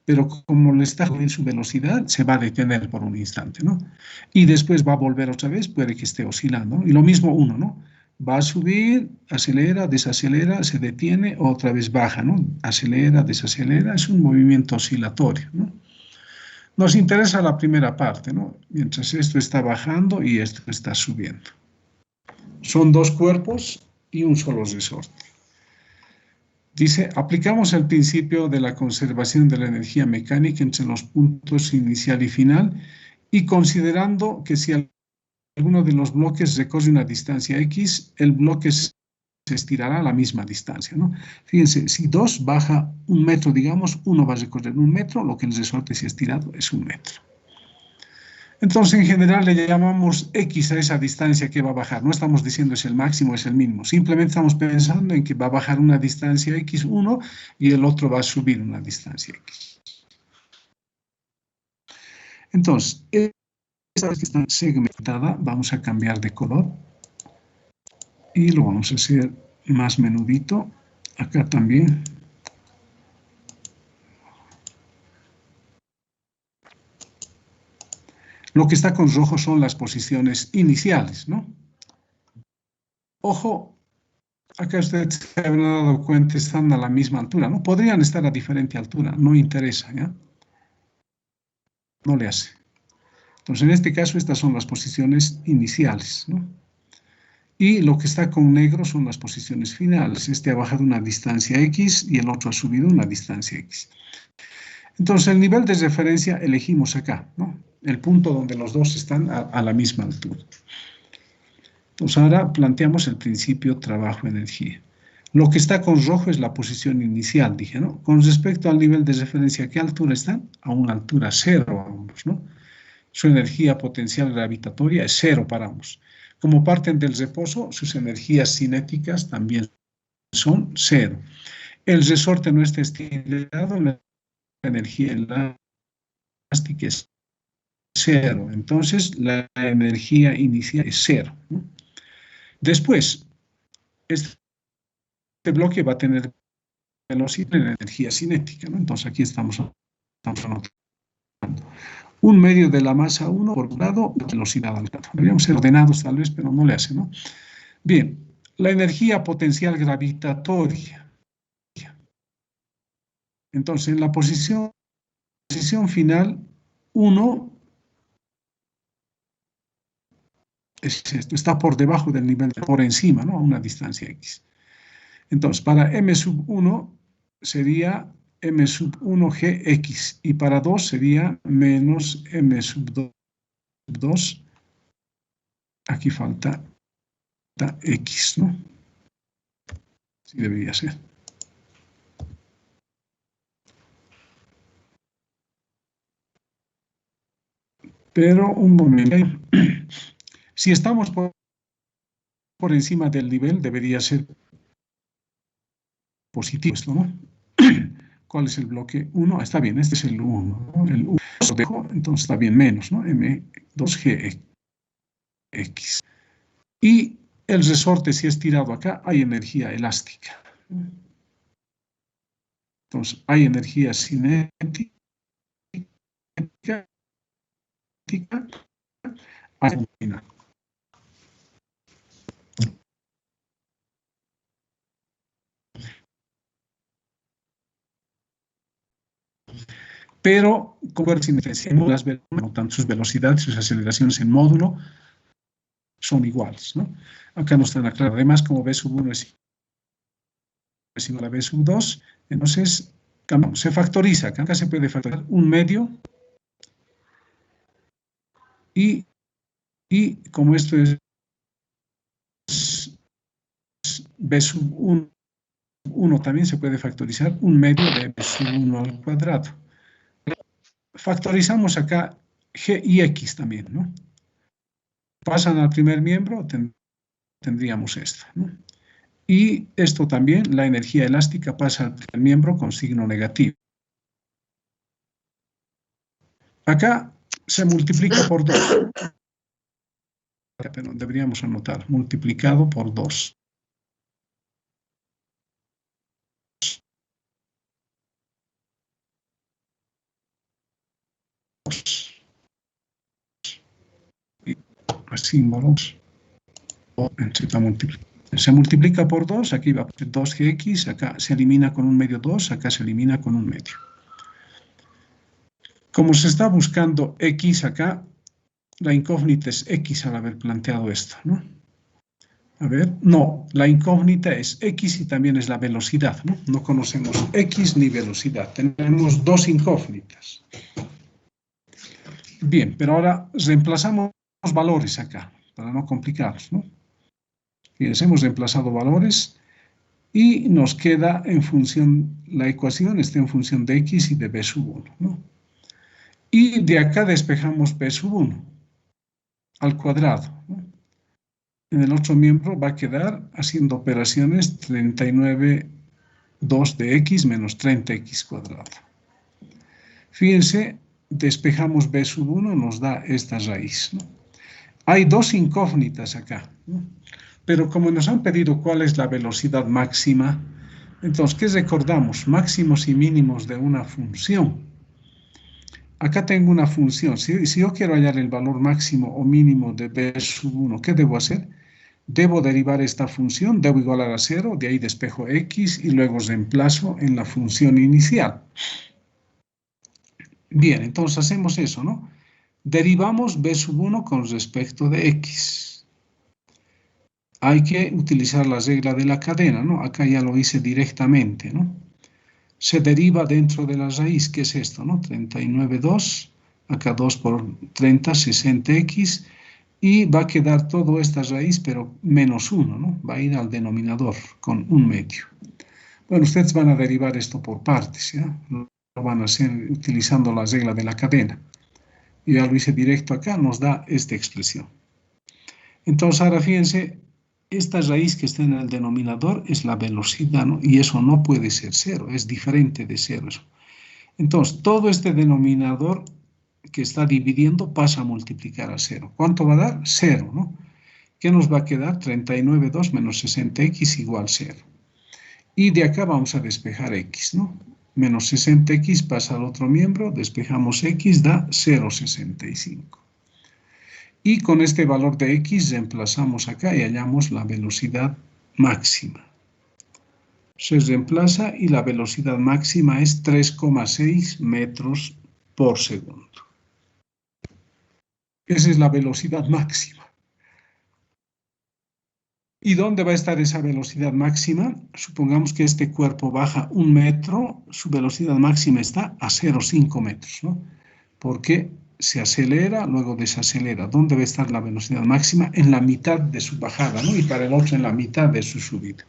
pero como le está subiendo su velocidad, se va a detener por un instante, ¿no? Y después va a volver otra vez, puede que esté oscilando, ¿no? Y lo mismo 1, ¿no? Va a subir, acelera, desacelera, se detiene, otra vez baja, ¿no? Acelera, desacelera, es un movimiento oscilatorio, ¿no? Nos interesa la primera parte, ¿no? Mientras esto está bajando y esto está subiendo. Son dos cuerpos y un solo resorte. Dice, aplicamos el principio de la conservación de la energía mecánica entre los puntos inicial y final y considerando que si alguno de los bloques recorre una distancia X, el bloque se estirará a la misma distancia, ¿no? Fíjense, si 2 baja 1 metro, digamos, 1 va a recorrer 1 metro, lo que el resorte se ha estirado es 1 metro. Entonces, en general, le llamamos X a esa distancia que va a bajar. No estamos diciendo es el máximo, es el mínimo. Simplemente estamos pensando en que va a bajar una distancia X1 y el otro va a subir una distancia X. Entonces, esta vez que está segmentada, vamos a cambiar de color y lo vamos a hacer más menudito. Acá también. Lo que está con rojo son las posiciones iniciales, ¿no? Ojo, acá ustedes se habrán dado cuenta, están a la misma altura, ¿no? Podrían estar a diferente altura, no interesa, ¿ya? No le hace. Entonces, en este caso, estas son las posiciones iniciales, ¿no? Y lo que está con negro son las posiciones finales. Este ha bajado una distancia X y el otro ha subido una distancia X. Entonces, el nivel de referencia elegimos acá, ¿no? El punto donde los dos están a la misma altura. Entonces, ahora planteamos el principio trabajo-energía. Lo que está con rojo es la posición inicial, dije, ¿no? Con respecto al nivel de referencia, ¿a qué altura están? A una altura 0 ambos, ¿no? Su energía potencial gravitatoria es 0 para ambos. Como parten del reposo, sus energías cinéticas también son 0. El resorte no está estirado, la energía elástica es 0. Entonces, la energía inicial es 0, ¿no? Después, este bloque va a tener velocidad en energía cinética, ¿no? Entonces, aquí estamos anotando 1 medio de la masa 1 por grado, velocidad al grado. Deberíamos ser ordenados tal vez, pero no le hace, ¿no? Bien, la energía potencial gravitatoria. Entonces, en la posición final, 1 es esto, está por debajo del nivel, por encima, ¿no? A una distancia X. Entonces, para M sub 1 sería M sub 1 Gx y para 2 sería menos M sub 2. Aquí falta X, ¿no? Sí debería ser. Pero un momento. Si estamos por encima del nivel, debería ser positivo esto, ¿no? ¿Cuál es el bloque? 1, está bien, este es el 1, ¿no? El 1 lo dejo, entonces está bien, menos, ¿no? M2Gx. Y el resorte, si es tirado acá, hay energía elástica. Entonces, hay energía cinética, pero como notan sus velocidades, sus aceleraciones en módulo, son iguales, ¿no? Acá no están aclarados. Además, como B sub 1 es igual a B sub 2, entonces se factoriza. Acá se puede factorizar un medio y como esto es B sub 1 también se puede factorizar un medio de B sub 1 al cuadrado. Factorizamos acá G y X también, ¿no? Pasan al primer miembro, tendríamos esto, ¿no? Y esto también, la energía elástica pasa al primer miembro con signo negativo. Acá se multiplica por 2. Pero deberíamos anotar, multiplicado por 2. Símbolos. Se multiplica por 2, aquí va a ser 2gx, acá se elimina con un medio 2, acá se elimina con un medio. Como se está buscando x acá, la incógnita es x al haber planteado esto, ¿no? A ver, no, la incógnita es x y también es la velocidad, ¿no? No conocemos x ni velocidad, tenemos dos incógnitas. Bien, pero ahora reemplazamos valores acá, para no complicarnos, ¿no? Fíjense, hemos reemplazado valores y nos queda en función, la ecuación está en función de x y de b sub 1, ¿no? Y de acá despejamos b sub 1 al cuadrado, ¿no? En el otro miembro va a quedar haciendo operaciones 39,2 de x menos 30x cuadrado. Fíjense, despejamos b sub 1, nos da esta raíz, ¿no? Hay dos incógnitas acá, ¿no? Pero como nos han pedido cuál es la velocidad máxima, entonces, ¿qué recordamos? Máximos y mínimos de una función. Acá tengo una función. Si yo quiero hallar el valor máximo o mínimo de b sub 1, ¿qué debo hacer? Debo derivar esta función, debo igualar a 0, de ahí despejo x y luego reemplazo en la función inicial. Bien, entonces hacemos eso, ¿no? Derivamos b sub 1 con respecto de x. Hay que utilizar la regla de la cadena, ¿no? Acá ya lo hice directamente, ¿no? Se deriva dentro de la raíz, ¿qué es esto, no? 39,2, acá 2 por 30, 60x, y va a quedar toda esta raíz, pero menos 1, ¿no? Va a ir al denominador con un medio. Bueno, ustedes van a derivar esto por partes, ¿ya? Lo van a hacer utilizando la regla de la cadena. Y ya lo hice directo acá, nos da esta expresión. Entonces, ahora fíjense, esta raíz que está en el denominador es la velocidad, ¿no? Y eso no puede ser 0, es diferente de 0. Entonces, todo este denominador que está dividiendo pasa a multiplicar a 0. ¿Cuánto va a dar? 0, ¿no? ¿Qué nos va a quedar? 39,2 menos 60x igual 0. Y de acá vamos a despejar x, ¿no? Menos 60x pasa al otro miembro, despejamos x, da 0,65. Y con este valor de x reemplazamos acá y hallamos la velocidad máxima. Se reemplaza y la velocidad máxima es 3,6 metros por segundo. Esa es la velocidad máxima. ¿Y dónde va a estar esa velocidad máxima? Supongamos que este cuerpo baja 1 metro, su velocidad máxima está a 0,5 metros, ¿no? Porque se acelera, luego desacelera. ¿Dónde va a estar la velocidad máxima? En la mitad de su bajada, ¿no? Y para el otro en la mitad de su subida.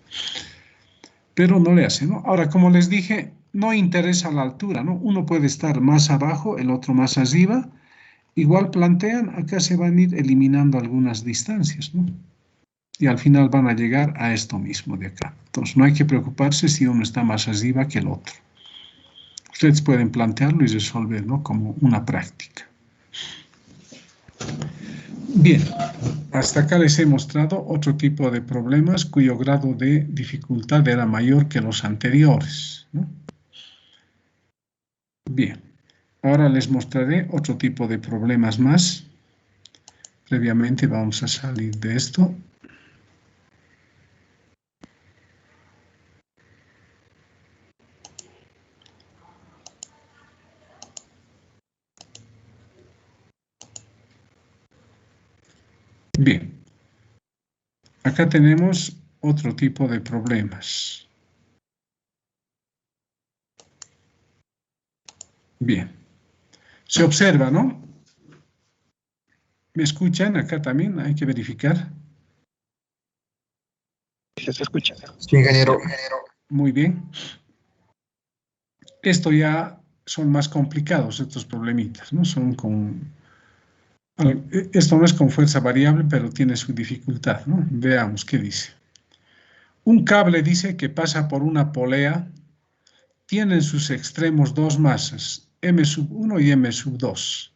Pero no le hace, ¿no? Ahora, como les dije, no interesa la altura, ¿no? Uno puede estar más abajo, el otro más arriba. Igual plantean, acá se van a ir eliminando algunas distancias, ¿no? Y al final van a llegar a esto mismo de acá. Entonces, no hay que preocuparse si uno está más arriba que el otro. Ustedes pueden plantearlo y resolverlo como una práctica. Bien, hasta acá les he mostrado otro tipo de problemas cuyo grado de dificultad era mayor que los anteriores, ¿no? Bien, ahora les mostraré otro tipo de problemas más. Previamente vamos a salir de esto. Bien, acá tenemos otro tipo de problemas. Bien. Se observa, ¿no? ¿Me escuchan? Acá también hay que verificar. Se escucha. Sí, ingeniero. Muy bien. Esto ya son más complicados, estos problemitas, ¿no? Son con... Esto no es con fuerza variable, pero tiene su dificultad, ¿no? Veamos qué dice. Un cable dice que pasa por una polea, tiene en sus extremos dos masas, M1 y M2.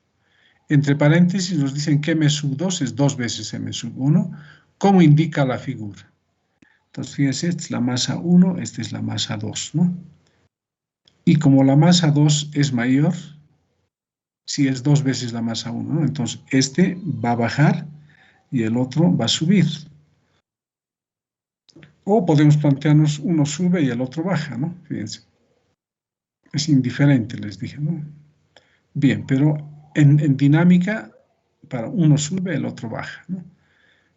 Entre paréntesis nos dicen que M2 es 2 veces M1, como indica la figura. Entonces, fíjense, esta es la masa 1, esta es la masa 2, ¿no? Y como la masa 2 es mayor, si es 2 veces la masa 1, ¿no? Entonces, este va a bajar y el otro va a subir. O podemos plantearnos, uno sube y el otro baja, ¿no? Fíjense. Es indiferente, les dije, ¿no? Bien, pero en dinámica, para uno sube, el otro baja, ¿no?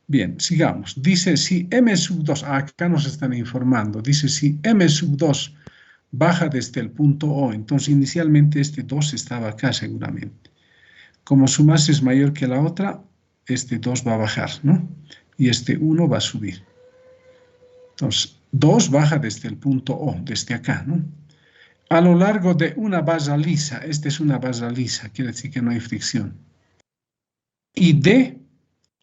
Bien, sigamos. Dice, si M2, acá nos están informando, dice, si M2 baja desde el punto O, entonces inicialmente este 2 estaba acá seguramente. Como su masa es mayor que la otra, este 2 va a bajar, ¿no? Y este 1 va a subir. Entonces, 2 baja desde el punto O, desde acá, ¿no? A lo largo de una base lisa, esta es una base lisa, quiere decir que no hay fricción. Y D,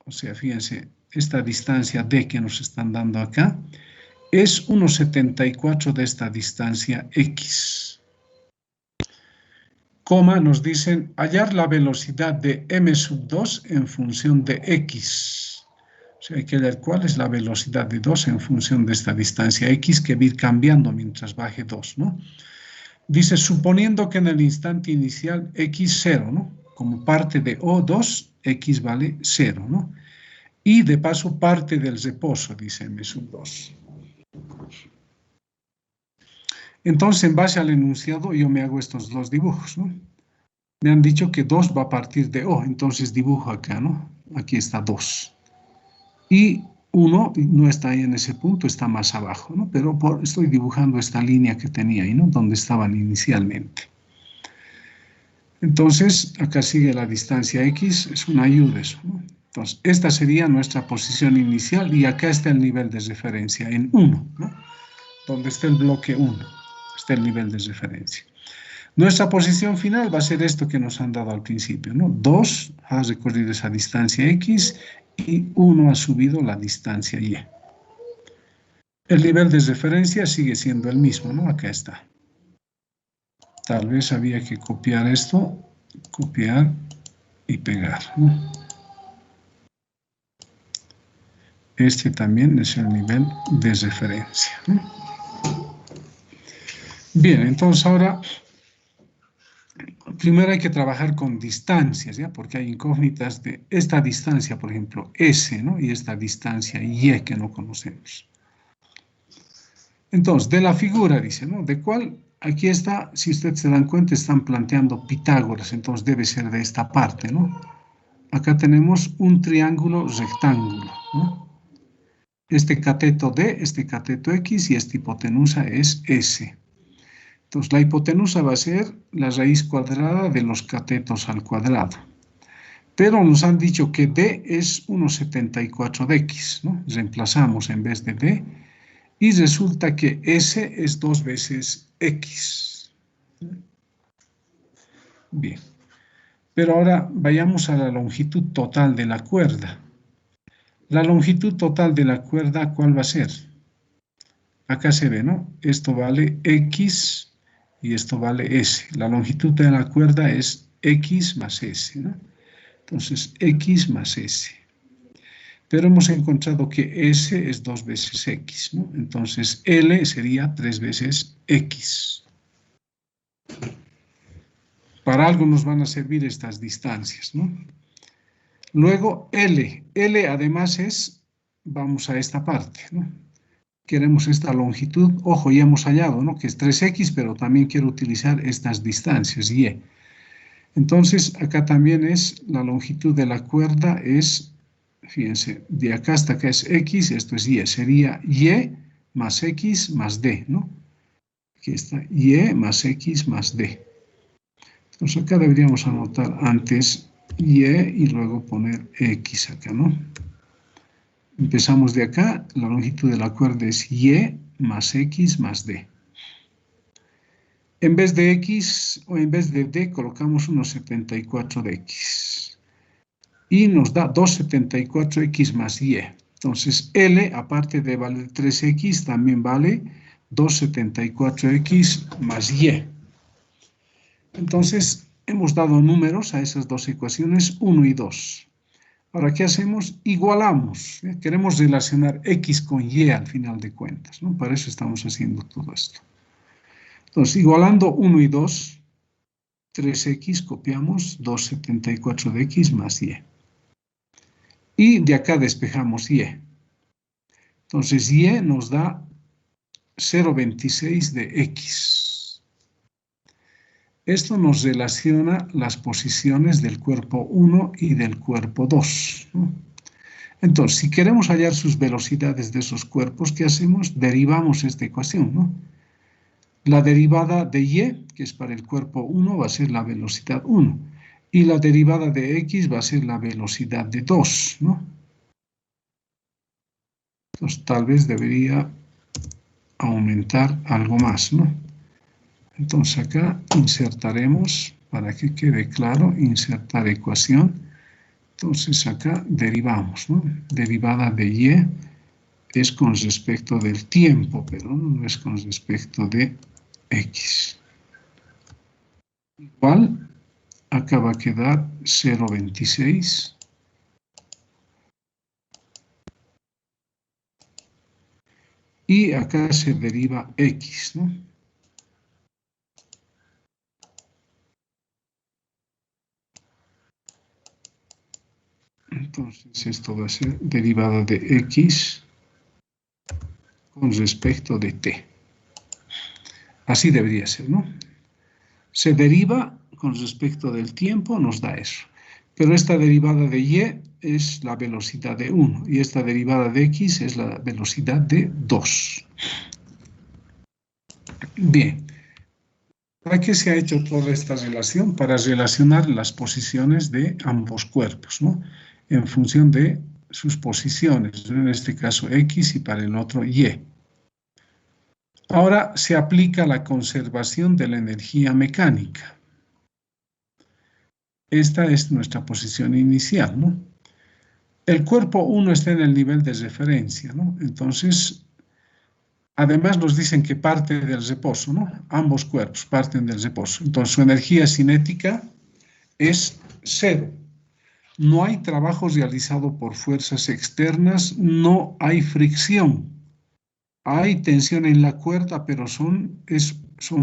o sea, fíjense, esta distancia D que nos están dando acá, es 1,74 de esta distancia X. Coma, nos dicen, hallar la velocidad de M2 en función de X. O sea, hay que ver cuál es la velocidad de 2 en función de esta distancia X que va a ir cambiando mientras baje 2, ¿no? Dice, suponiendo que en el instante inicial X 0, ¿no? Como parte de O2, X vale 0, ¿no? Y de paso parte del reposo, dice M2. Entonces, en base al enunciado, yo me hago estos dos dibujos, ¿no? Me han dicho que 2 va a partir de O, entonces dibujo acá, ¿no? Aquí está 2. Y 1 no está ahí en ese punto, está más abajo, ¿no? Pero estoy dibujando esta línea que tenía ahí, ¿no? Donde estaban inicialmente. Entonces, acá sigue la distancia X, es una ayuda eso, ¿no? Entonces, esta sería nuestra posición inicial y acá está el nivel de referencia en 1, ¿no? Donde está el bloque 1, está el nivel de referencia. Nuestra posición final va a ser esto que nos han dado al principio, ¿no? 2 ha recorrido esa distancia X y 1 ha subido la distancia Y. El nivel de referencia sigue siendo el mismo, ¿no? Acá está. Tal vez había que copiar esto, copiar y pegar, ¿no? Este también es el nivel de referencia, ¿no? Bien, entonces ahora, primero hay que trabajar con distancias, ¿ya? Porque hay incógnitas de esta distancia, por ejemplo, S, ¿no? Y esta distancia Y que no conocemos. Entonces, de la figura, dice, ¿no? ¿De cuál? Aquí está, si ustedes se dan cuenta, están planteando Pitágoras, entonces debe ser de esta parte, ¿no? Acá tenemos un triángulo rectángulo, ¿no? Este cateto D, este cateto X y esta hipotenusa es S. Entonces, la hipotenusa va a ser la raíz cuadrada de los catetos al cuadrado. Pero nos han dicho que D es 1,74 de X, ¿no? Reemplazamos en vez de D. Y resulta que S es 2 veces X. Bien. Pero ahora vayamos a la longitud total de la cuerda. La longitud total de la cuerda, ¿cuál va a ser? Acá se ve, ¿no? Esto vale X y esto vale S. La longitud de la cuerda es X más S, ¿no? Entonces, X más S. Pero hemos encontrado que S es 2 veces X, ¿no? Entonces, L sería 3 veces X. Para algo nos van a servir estas distancias, ¿no? Luego, L. L además es, vamos a esta parte, ¿no? Queremos esta longitud, ojo, ya hemos hallado, ¿no? Que es 3X, pero también quiero utilizar estas distancias, Y. Entonces, acá también es, la longitud de la cuerda es fíjense, de acá hasta acá es X, esto es Y, sería Y más X más D, ¿no? Aquí está, Y más X más D. Entonces acá deberíamos anotar antes Y y luego poner X acá, ¿no? Empezamos de acá, la longitud de la cuerda es Y más X más D. En vez de X o en vez de D colocamos unos 74 de X. Y nos da 274X más Y. Entonces L, aparte de valer 3X, también vale 274X más Y. Entonces hemos dado números a esas dos ecuaciones, 1 y 2. Ahora, ¿qué hacemos? Igualamos. Queremos relacionar X con Y al final de cuentas, ¿no? Para eso estamos haciendo todo esto. Entonces, igualando 1 y 2, 3X, copiamos 274 de X más Y. Y de acá despejamos Y. Entonces, Y nos da 0,26 de X. Esto nos relaciona las posiciones del cuerpo 1 y del cuerpo 2, ¿no? Entonces, si queremos hallar sus velocidades de esos cuerpos, ¿qué hacemos? Derivamos esta ecuación, ¿no? La derivada de Y, que es para el cuerpo 1, va a ser la velocidad 1. Y la derivada de X va a ser la velocidad de 2, ¿no? Entonces, tal vez debería aumentar algo más, ¿no? Entonces, acá insertaremos, para que quede claro, insertar ecuación. Entonces, acá derivamos, ¿no? Derivada de Y es con respecto del tiempo, pero no es con respecto de X. Igual, acá va a quedar 0,26. Y acá se deriva X, ¿no? Entonces, esto va a ser derivada de X con respecto de T. Así debería ser, ¿no? Se deriva con respecto del tiempo, nos da eso. Pero esta derivada de Y es la velocidad de 1 y esta derivada de X es la velocidad de 2. Bien. ¿Para qué se ha hecho toda esta relación? Para relacionar las posiciones de ambos cuerpos, ¿no? En función de sus posiciones, en este caso X y para el otro Y. Ahora se aplica la conservación de la energía mecánica. Esta es nuestra posición inicial, ¿no? El cuerpo 1 está en el nivel de referencia, ¿no? Entonces, además nos dicen que parte del reposo, ¿no? Ambos cuerpos parten del reposo. Entonces, su energía cinética es 0. No hay trabajo realizado por fuerzas externas, no hay fricción. Hay tensión en la cuerda, pero son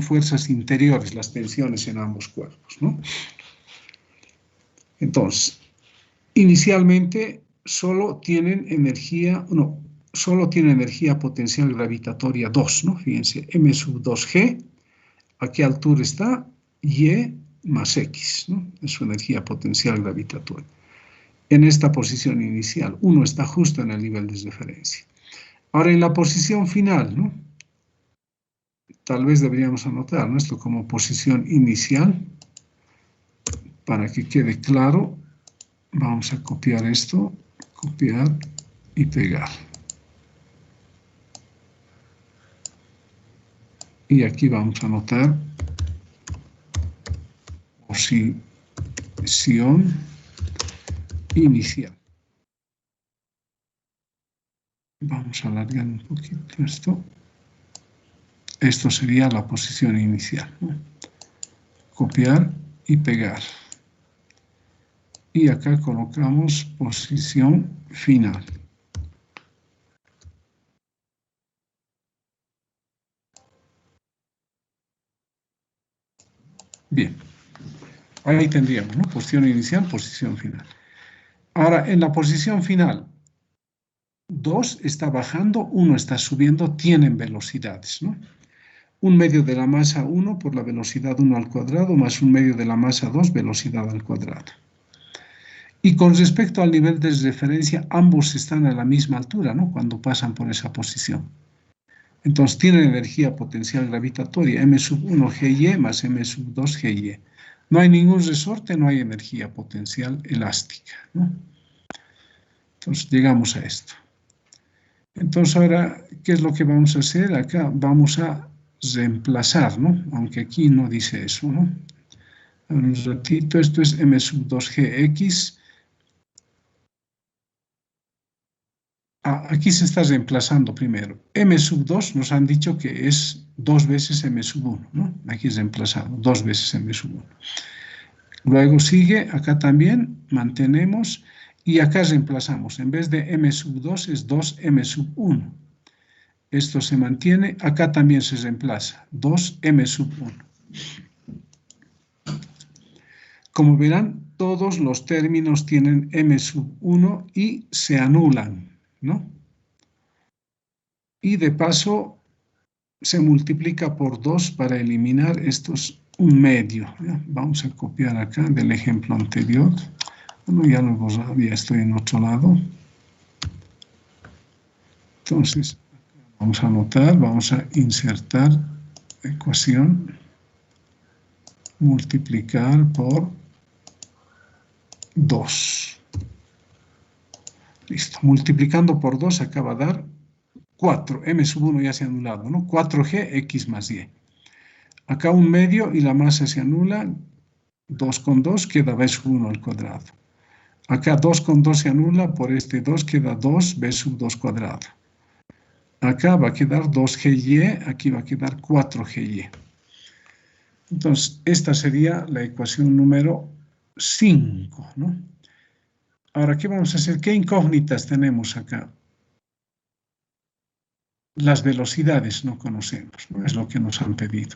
fuerzas interiores las tensiones en ambos cuerpos, ¿no? Entonces, inicialmente solo tienen energía potencial gravitatoria 2, ¿no? Fíjense, M sub 2G, ¿a qué altura está? Y más X, ¿no? Es su energía potencial gravitatoria. En esta posición inicial, 1 está justo en el nivel de referencia. Ahora, en la posición final, ¿no? Tal vez deberíamos anotar, ¿no? Esto como posición inicial, para que quede claro. Vamos a copiar esto, copiar y pegar. Y aquí vamos a anotar posición inicial. Vamos a alargar un poquito esto. Esto sería la posición inicial, ¿no? Copiar y pegar. Y acá colocamos posición final. Bien. Ahí tendríamos, ¿no? Posición inicial, posición final. Ahora, en la posición final, 2 está bajando, 1 está subiendo, tienen velocidades, ¿no? 1/2 de la masa 1 por la velocidad 1 al cuadrado más 1/2 de la masa 2, velocidad al cuadrado. Y con respecto al nivel de referencia, ambos están a la misma altura, ¿no? Cuando pasan por esa posición. Entonces tienen energía potencial gravitatoria, M sub 1 GY más M sub 2 GY. No hay ningún resorte, no hay energía potencial elástica, ¿no? Entonces llegamos a esto. Entonces ahora, ¿qué es lo que vamos a hacer? Acá vamos a reemplazar, ¿no? Aunque aquí no dice eso, ¿no? Un ratito, esto es M sub 2 GX. Aquí se está reemplazando primero. M sub 2 nos han dicho que es 2 veces M sub 1, ¿no? Aquí es reemplazado, 2 veces M sub 1. Luego sigue, acá también mantenemos y acá reemplazamos. En vez de M sub 2 es 2M sub 1. Esto se mantiene, acá también se reemplaza, 2M sub 1. Como verán, todos los términos tienen M sub 1 y se anulan, ¿no? Y de paso se multiplica por 2 para eliminar estos 1/2. ¿Ya? Vamos a copiar acá del ejemplo anterior. Bueno, ya lo he borrado, ya estoy en otro lado. Entonces, vamos a anotar, vamos a insertar ecuación, multiplicar por 2. Listo, multiplicando por 2 acaba de dar 4, M sub 1 ya se ha anulado, ¿no? 4G, X más Y. Acá 1/2 y la masa se anula, 2 con 2 queda B sub 1 al cuadrado. Acá 2 con 2 se anula, por este 2 queda 2 B sub 2 cuadrado. Acá va a quedar 2GY, aquí va a quedar 4GY. Entonces, esta sería la ecuación número 5, ¿no? Ahora, ¿qué vamos a hacer? ¿Qué incógnitas tenemos acá? Las velocidades no conocemos, ¿no? Es lo que nos han pedido.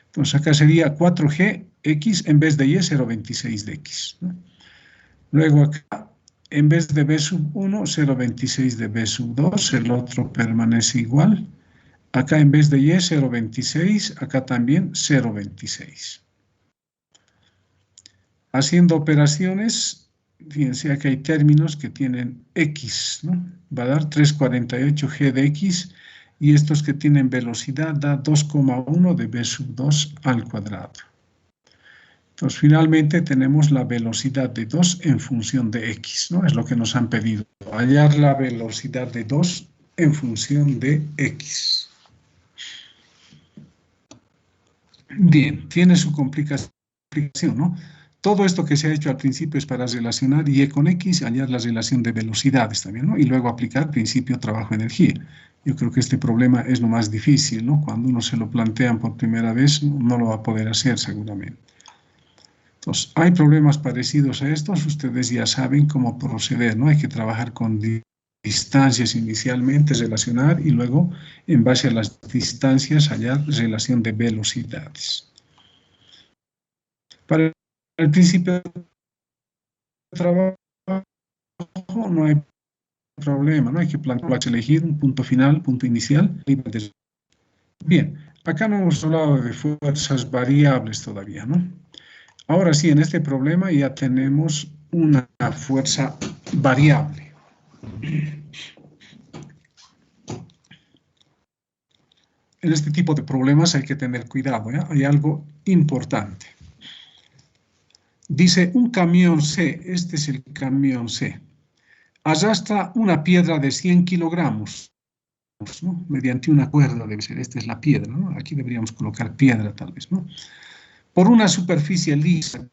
Entonces acá sería 4G X en vez de Y, 0,26 de X, ¿no? Luego acá, en vez de B sub 1, 0,26 de B sub 2, el otro permanece igual. Acá en vez de Y, 0,26, acá también 0,26. Haciendo operaciones, fíjense, aquí hay términos que tienen X, ¿no? Va a dar 348G de X, y estos que tienen velocidad da 2,1 de B sub 2 al cuadrado. Entonces, finalmente tenemos la velocidad de 2 en función de X, ¿no? Es lo que nos han pedido, hallar la velocidad de 2 en función de X. Bien, tiene su complicación, ¿no? Todo esto que se ha hecho al principio es para relacionar Y con X, hallar la relación de velocidades también, ¿no? Y luego aplicar principio trabajo-energía. Yo creo que este problema es lo más difícil, ¿no? Cuando uno se lo plantea por primera vez, no lo va a poder hacer seguramente. Entonces, hay problemas parecidos a estos, ustedes ya saben cómo proceder, ¿no? Hay que trabajar con distancias inicialmente, relacionar, y luego, en base a las distancias, hallar relación de velocidades. Para el principio de trabajo no hay problema, no hay que plantear, elegir un punto final, punto inicial. Bien, acá no hemos hablado de fuerzas variables todavía, ¿no? Ahora sí, en este problema ya tenemos una fuerza variable. En este tipo de problemas hay que tener cuidado, ¿eh? Hay algo importante. Dice, un camión C, este es el camión C, arrastra una piedra de 100 kilogramos, ¿no? Mediante una cuerda, debe ser, esta es la piedra, ¿no? Aquí deberíamos colocar piedra tal vez, ¿no? Por una superficie lisa.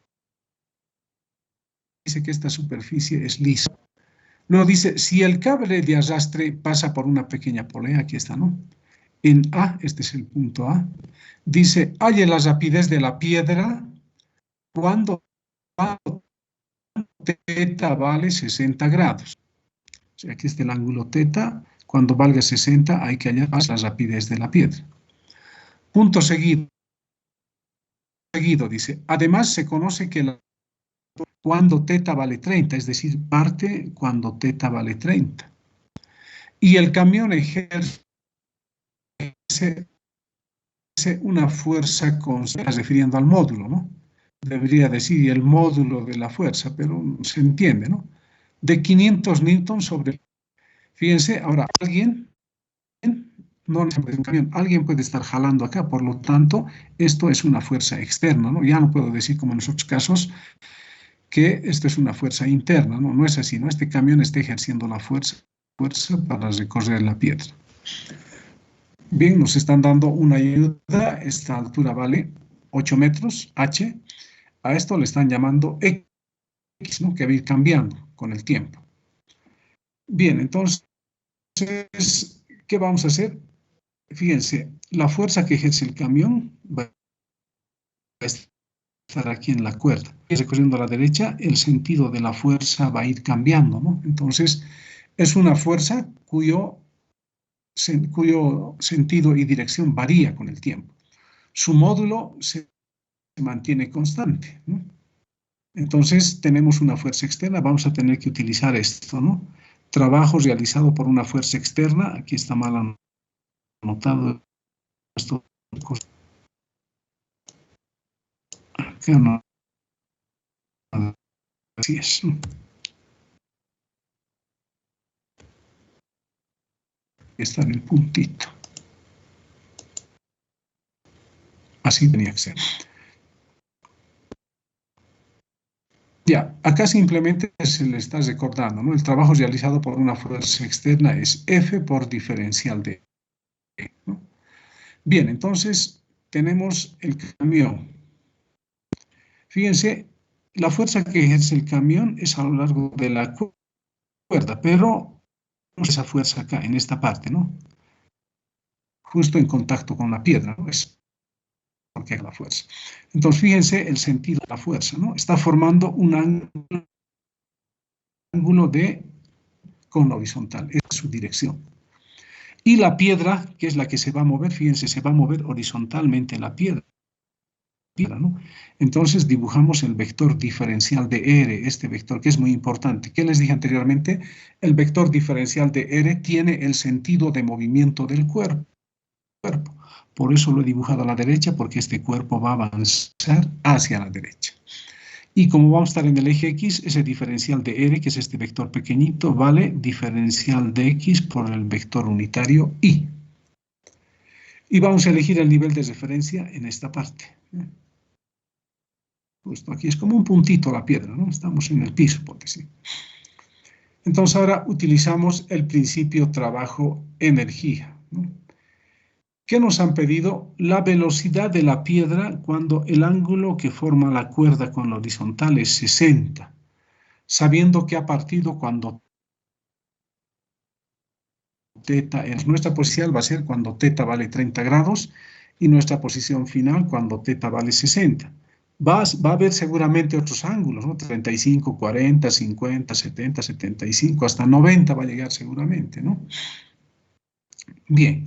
Dice que esta superficie es lisa. Luego dice, si el cable de arrastre pasa por una pequeña polea, aquí está, ¿no? En A, este es el punto A, dice, halle la rapidez de la piedra cuando teta vale 60 grados. O sea, aquí está el ángulo teta. Cuando valga 60 hay que hallar la rapidez de la piedra. Punto seguido, dice, además se conoce que cuando teta vale 30, es decir, parte cuando teta vale 30. Y el camión ejerce una fuerza constante, refiriendo al módulo, ¿no? Debería decir el módulo de la fuerza, pero se entiende, ¿no? De 500 newtons sobre... Fíjense, ahora alguien, no un camión, alguien puede estar jalando acá, por lo tanto, esto es una fuerza externa, ¿no? Ya no puedo decir, como en los otros casos, que esto es una fuerza interna, ¿no? No es así, ¿no? Este camión está ejerciendo la fuerza para recorrer la piedra. Bien, nos están dando una ayuda, esta altura vale 8 metros, H, a esto le están llamando X, ¿no? Que va a ir cambiando con el tiempo. Bien, entonces, ¿qué vamos a hacer? Fíjense, la fuerza que ejerce el camión va a estar aquí en la cuerda. Recorriendo a la derecha, el sentido de la fuerza va a ir cambiando, ¿no? Entonces, es una fuerza cuyo sentido y dirección varía con el tiempo. Su módulo se mantiene constante, ¿no? Entonces, tenemos una fuerza externa, vamos a tener que utilizar esto, ¿no? Trabajo realizado por una fuerza externa, aquí está mal anotado esto. Acá no. Así es. Está en el puntito. Así tenía que ser. Ya, acá simplemente se le está recordando, ¿no? El trabajo realizado por una fuerza externa es F por diferencial de E, ¿no? Bien, entonces tenemos el camión. Fíjense, la fuerza que ejerce el camión es a lo largo de la cuerda, pero esa fuerza acá, en esta parte, ¿no? Justo en contacto con la piedra, ¿no? Es porque hay la fuerza. Entonces, fíjense el sentido de la fuerza, ¿no? Está formando un ángulo con la horizontal, es su dirección. Y la piedra, que es la que se va a mover, fíjense, se va a mover horizontalmente la piedra, ¿no? Entonces dibujamos el vector diferencial de R, este vector que es muy importante. ¿Qué les dije anteriormente? El vector diferencial de R tiene el sentido de movimiento del cuerpo. Por eso lo he dibujado a la derecha, porque este cuerpo va a avanzar hacia la derecha. Y como vamos a estar en el eje X, ese diferencial de R, que es este vector pequeñito, vale diferencial de X por el vector unitario Y. Y vamos a elegir el nivel de referencia en esta parte. Justo aquí es como un puntito la piedra, ¿no? Estamos en el piso, por decir. Entonces ahora utilizamos el principio trabajo-energía, ¿no? ¿Qué nos han pedido? La velocidad de la piedra cuando el ángulo que forma la cuerda con la horizontal es 60, sabiendo que ha partido cuando teta, nuestra posición va a ser cuando teta vale 30 grados y nuestra posición final cuando teta vale 60. Va a haber seguramente otros ángulos, ¿no? 35, 40, 50, 70, 75, hasta 90 va a llegar seguramente, ¿no? Bien,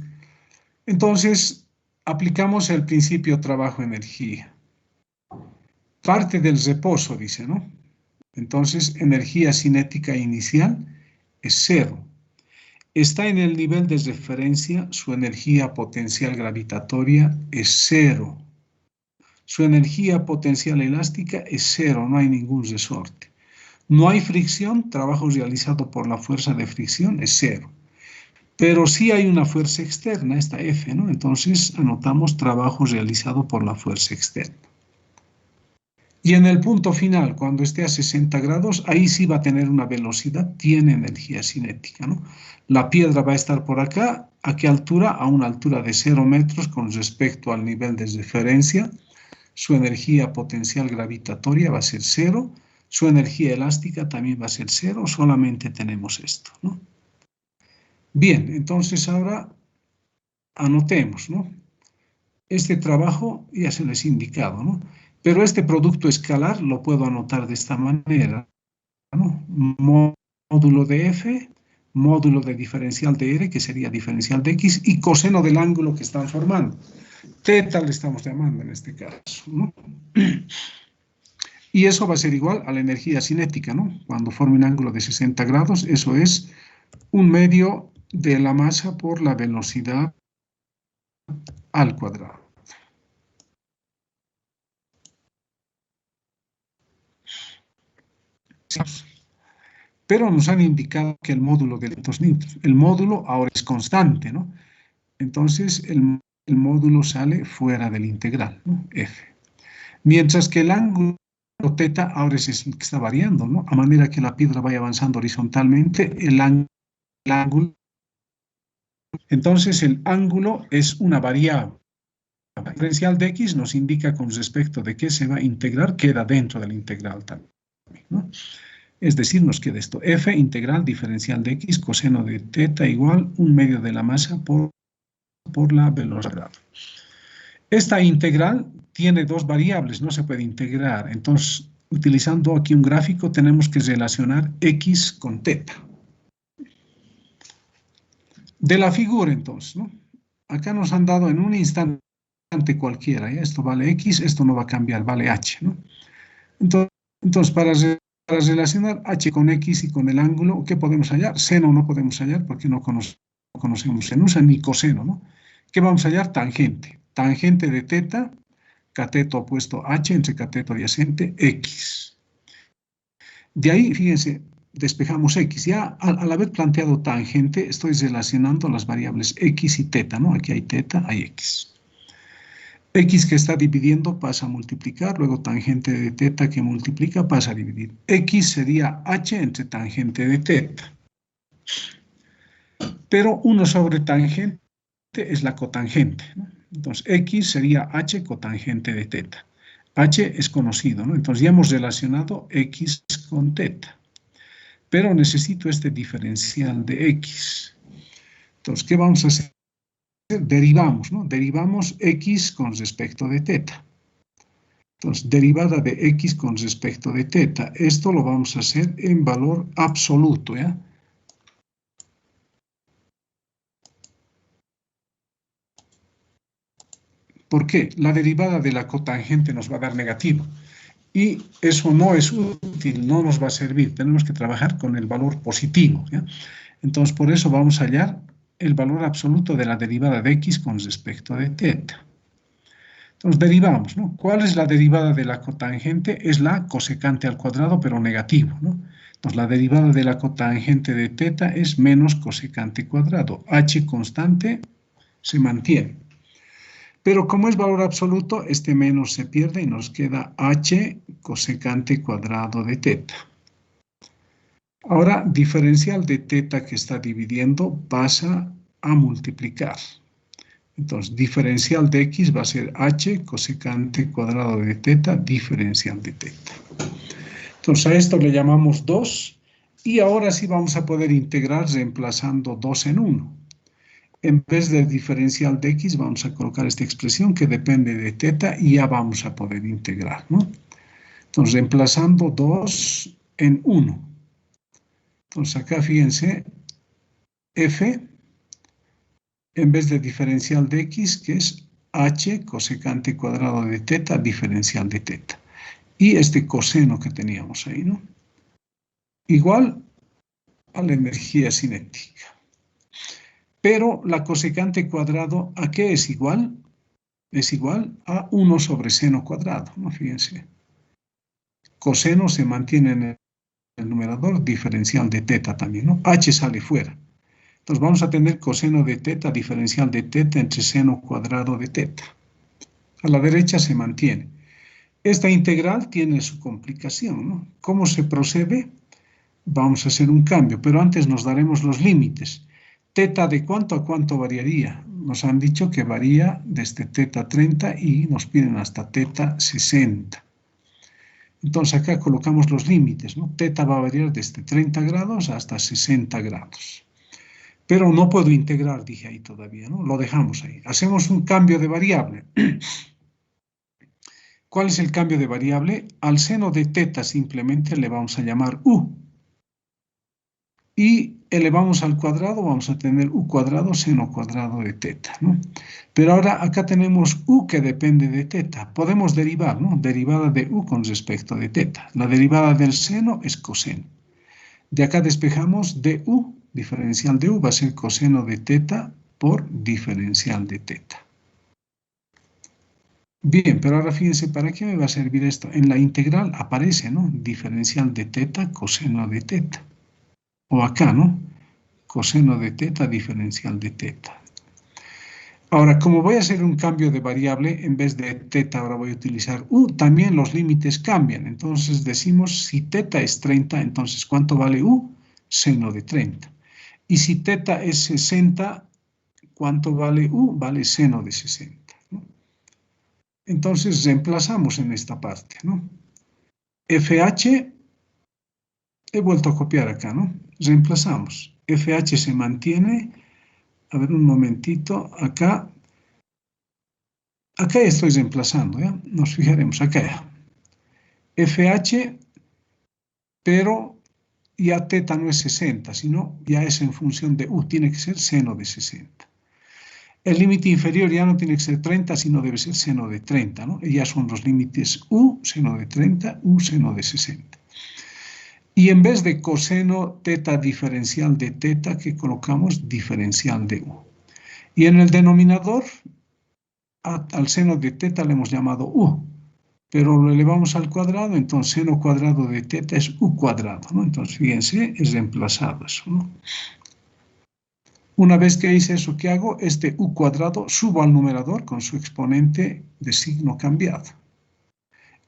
entonces aplicamos el principio trabajo-energía. Parte del reposo, dice, ¿no? Entonces, energía cinética inicial es 0. Está en el nivel de referencia, su energía potencial gravitatoria es 0. Su energía potencial elástica es 0, no hay ningún resorte. No hay fricción, trabajo realizado por la fuerza de fricción es 0. Pero sí hay una fuerza externa, esta F, ¿no? Entonces anotamos trabajo realizado por la fuerza externa. Y en el punto final, cuando esté a 60 grados, ahí sí va a tener una velocidad, tiene energía cinética, ¿no? La piedra va a estar por acá, ¿a qué altura? A una altura de 0 metros con respecto al nivel de referencia. Su energía potencial gravitatoria va a ser 0, su energía elástica también va a ser 0, solamente tenemos esto, ¿no? Bien, entonces ahora anotemos, ¿no? Este trabajo ya se les ha indicado, ¿no? Pero este producto escalar lo puedo anotar de esta manera. ¿no? Módulo de f, módulo de diferencial de r, que sería diferencial de x, y coseno del ángulo que están formando. Teta le estamos llamando en este caso, ¿no? Y eso va a ser igual a la energía cinética, ¿no? Cuando forme un ángulo de 60 grados, eso es 1/2 de la masa por la velocidad al cuadrado. Pero nos han indicado que el módulo de 2 newtons, el módulo ahora es constante, ¿no? Entonces el módulo sale fuera del integral, ¿no? F. Mientras que el ángulo teta ahora es el que está variando, ¿no? A manera que la piedra vaya avanzando horizontalmente, el ángulo. Entonces el ángulo es una variable. La diferencial de x nos indica con respecto de qué se va a integrar, queda dentro del integral también, ¿no? Es decir, nos queda esto, f integral diferencial de x coseno de teta igual 1/2 de la masa por la velocidad. Esta integral tiene dos variables, no se puede integrar. Entonces, utilizando aquí un gráfico, tenemos que relacionar x con teta. De la figura, entonces, ¿no? Acá nos han dado en un instante cualquiera, ¿ya? Esto vale x, esto no va a cambiar, vale h, ¿no? Entonces para relacionar h con x y con el ángulo, ¿qué podemos hallar? Seno no podemos hallar porque no conocemos seno ni coseno, ¿no? ¿Qué vamos a hallar? Tangente. Tangente de teta, cateto opuesto h entre cateto adyacente x. De ahí, fíjense, despejamos x. Ya al haber planteado tangente, estoy relacionando las variables x y teta, ¿no? Aquí hay teta, hay x. X que está dividiendo pasa a multiplicar, luego tangente de teta que multiplica pasa a dividir. X sería h entre tangente de teta. Pero 1 sobre tangente es la cotangente, ¿no? Entonces, x sería h cotangente de teta. H es conocido, ¿no? Entonces ya hemos relacionado x con teta. Pero necesito este diferencial de x. Entonces, ¿qué vamos a hacer? Derivamos, ¿no? Derivamos x con respecto de teta. Entonces, derivada de x con respecto de teta. Esto lo vamos a hacer en valor absoluto, ¿ya? ¿Por qué? La derivada de la cotangente nos va a dar negativo. Y eso no es útil, no nos va a servir. Tenemos que trabajar con el valor positivo, ¿ya? Entonces, por eso vamos a hallar el valor absoluto de la derivada de x con respecto de teta. Entonces, derivamos, ¿no? ¿Cuál es la derivada de la cotangente? Es la cosecante al cuadrado, pero negativo, ¿no? Entonces, la derivada de la cotangente de teta es menos cosecante cuadrado. H constante se mantiene. Pero como es valor absoluto, este menos se pierde y nos queda h cosecante cuadrado de teta. Ahora, diferencial de teta que está dividiendo pasa a multiplicar. Entonces, diferencial de x va a ser h cosecante cuadrado de teta, diferencial de teta. Entonces, a esto le llamamos 2 y ahora sí vamos a poder integrar reemplazando 2 en 1. En vez del diferencial de x vamos a colocar esta expresión que depende de teta y ya vamos a poder integrar, ¿no? Entonces, reemplazando 2 en 1. Entonces, acá fíjense, f en vez de diferencial de x, que es h cosecante cuadrado de teta, diferencial de teta. Y este coseno que teníamos ahí, ¿no? Igual a la energía cinética. Pero la cosecante cuadrado, ¿a qué es igual? Es igual a 1 sobre seno cuadrado, ¿no? Fíjense. Coseno se mantiene en el numerador, diferencial de teta también, ¿no? H sale fuera. Entonces vamos a tener coseno de teta, diferencial de teta entre seno cuadrado de teta. A la derecha se mantiene. Esta integral tiene su complicación, ¿no? ¿Cómo se procede? Vamos a hacer un cambio, pero antes nos daremos los límites. ¿Teta de cuánto a cuánto variaría? Nos han dicho que varía desde teta 30 y nos piden hasta teta 60. Entonces acá colocamos los límites, ¿no? Teta va a variar desde 30 grados hasta 60 grados. Pero no puedo integrar, dije ahí todavía, ¿no? Lo dejamos ahí. Hacemos un cambio de variable. ¿Cuál es el cambio de variable? Al seno de teta simplemente le vamos a llamar u. Y elevamos al cuadrado, vamos a tener u cuadrado seno cuadrado de teta, ¿no? Pero ahora acá tenemos u que depende de teta. Podemos derivar, ¿no? Derivada de u con respecto de teta. La derivada del seno es coseno. De acá despejamos du, diferencial de u, va a ser coseno de teta por diferencial de teta. Bien, pero ahora fíjense, ¿para qué me va a servir esto? En la integral aparece, ¿no? Diferencial de teta, coseno de teta. O acá, ¿no? Coseno de teta, diferencial de teta. Ahora, como voy a hacer un cambio de variable, en vez de teta ahora voy a utilizar u, también los límites cambian. Entonces decimos, si teta es 30, entonces ¿cuánto vale u? Seno de 30. Y si teta es 60, ¿cuánto vale u? Vale seno de 60. ¿No? Entonces reemplazamos en esta parte, ¿no? FH, he vuelto a copiar acá, ¿no? Reemplazamos. FH se mantiene. A ver, un momentito. Acá ya estoy reemplazando, ¿ya? Nos fijaremos acá ya. FH, pero ya teta no es 60, sino ya es en función de u. Tiene que ser seno de 60. El límite inferior ya no tiene que ser 30, sino debe ser seno de 30, ¿no? Y ya son los límites u, seno de 30, u, seno de 60. Y en vez de coseno teta diferencial de teta, que colocamos diferencial de u. Y en el denominador, al seno de teta le hemos llamado u, pero lo elevamos al cuadrado, entonces seno cuadrado de teta es u cuadrado, ¿no? Entonces, fíjense, es reemplazado eso, ¿no? Una vez que hice eso, ¿qué hago? Este u cuadrado subo al numerador con su exponente de signo cambiado.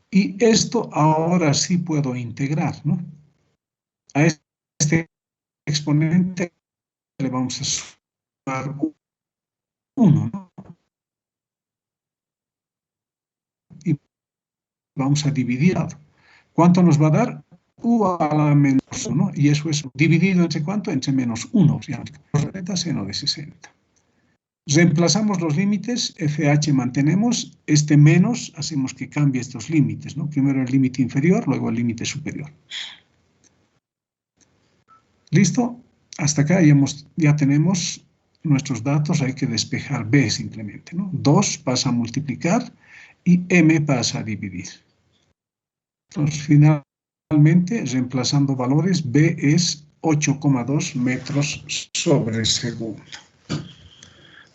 Y esto ahora sí puedo integrar, ¿no? A este exponente le vamos a sumar 1, ¿no? Y vamos a dividir. ¿Cuánto nos va a dar? U a la menos 1, ¿no? Y eso es dividido entre ¿cuánto? Entre menos 1, o sea, seno de 60. Reemplazamos los límites, FH mantenemos, este menos, hacemos que cambie estos límites, ¿no? Primero el límite inferior, luego el límite superior. ¿Listo? Hasta acá ya tenemos nuestros datos, hay que despejar B simplemente, ¿no? 2 pasa a multiplicar y M pasa a dividir. Entonces, finalmente, reemplazando valores, B es 8,2 metros sobre segundo.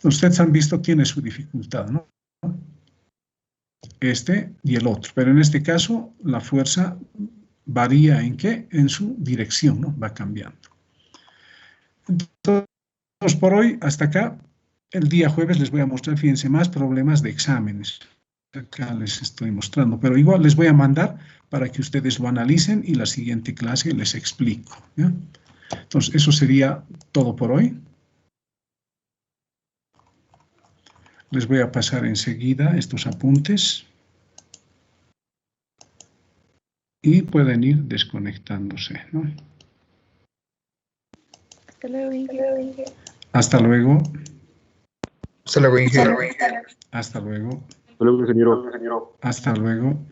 Ustedes han visto quién es su dificultad, ¿no? Este y el otro. Pero en este caso, la fuerza varía ¿en qué? En su dirección, ¿no? Va cambiando. Entonces, por hoy, hasta acá. El día jueves les voy a mostrar, fíjense, más problemas de exámenes. Acá les estoy mostrando, pero igual les voy a mandar para que ustedes lo analicen y la siguiente clase les explico, ¿ya? Entonces, eso sería todo por hoy. Les voy a pasar enseguida estos apuntes y pueden ir desconectándose, ¿no? Hasta luego, Inge. Hasta luego. Hasta luego, ingeniero. Hasta luego. Hasta luego, ingeniero. Hasta luego.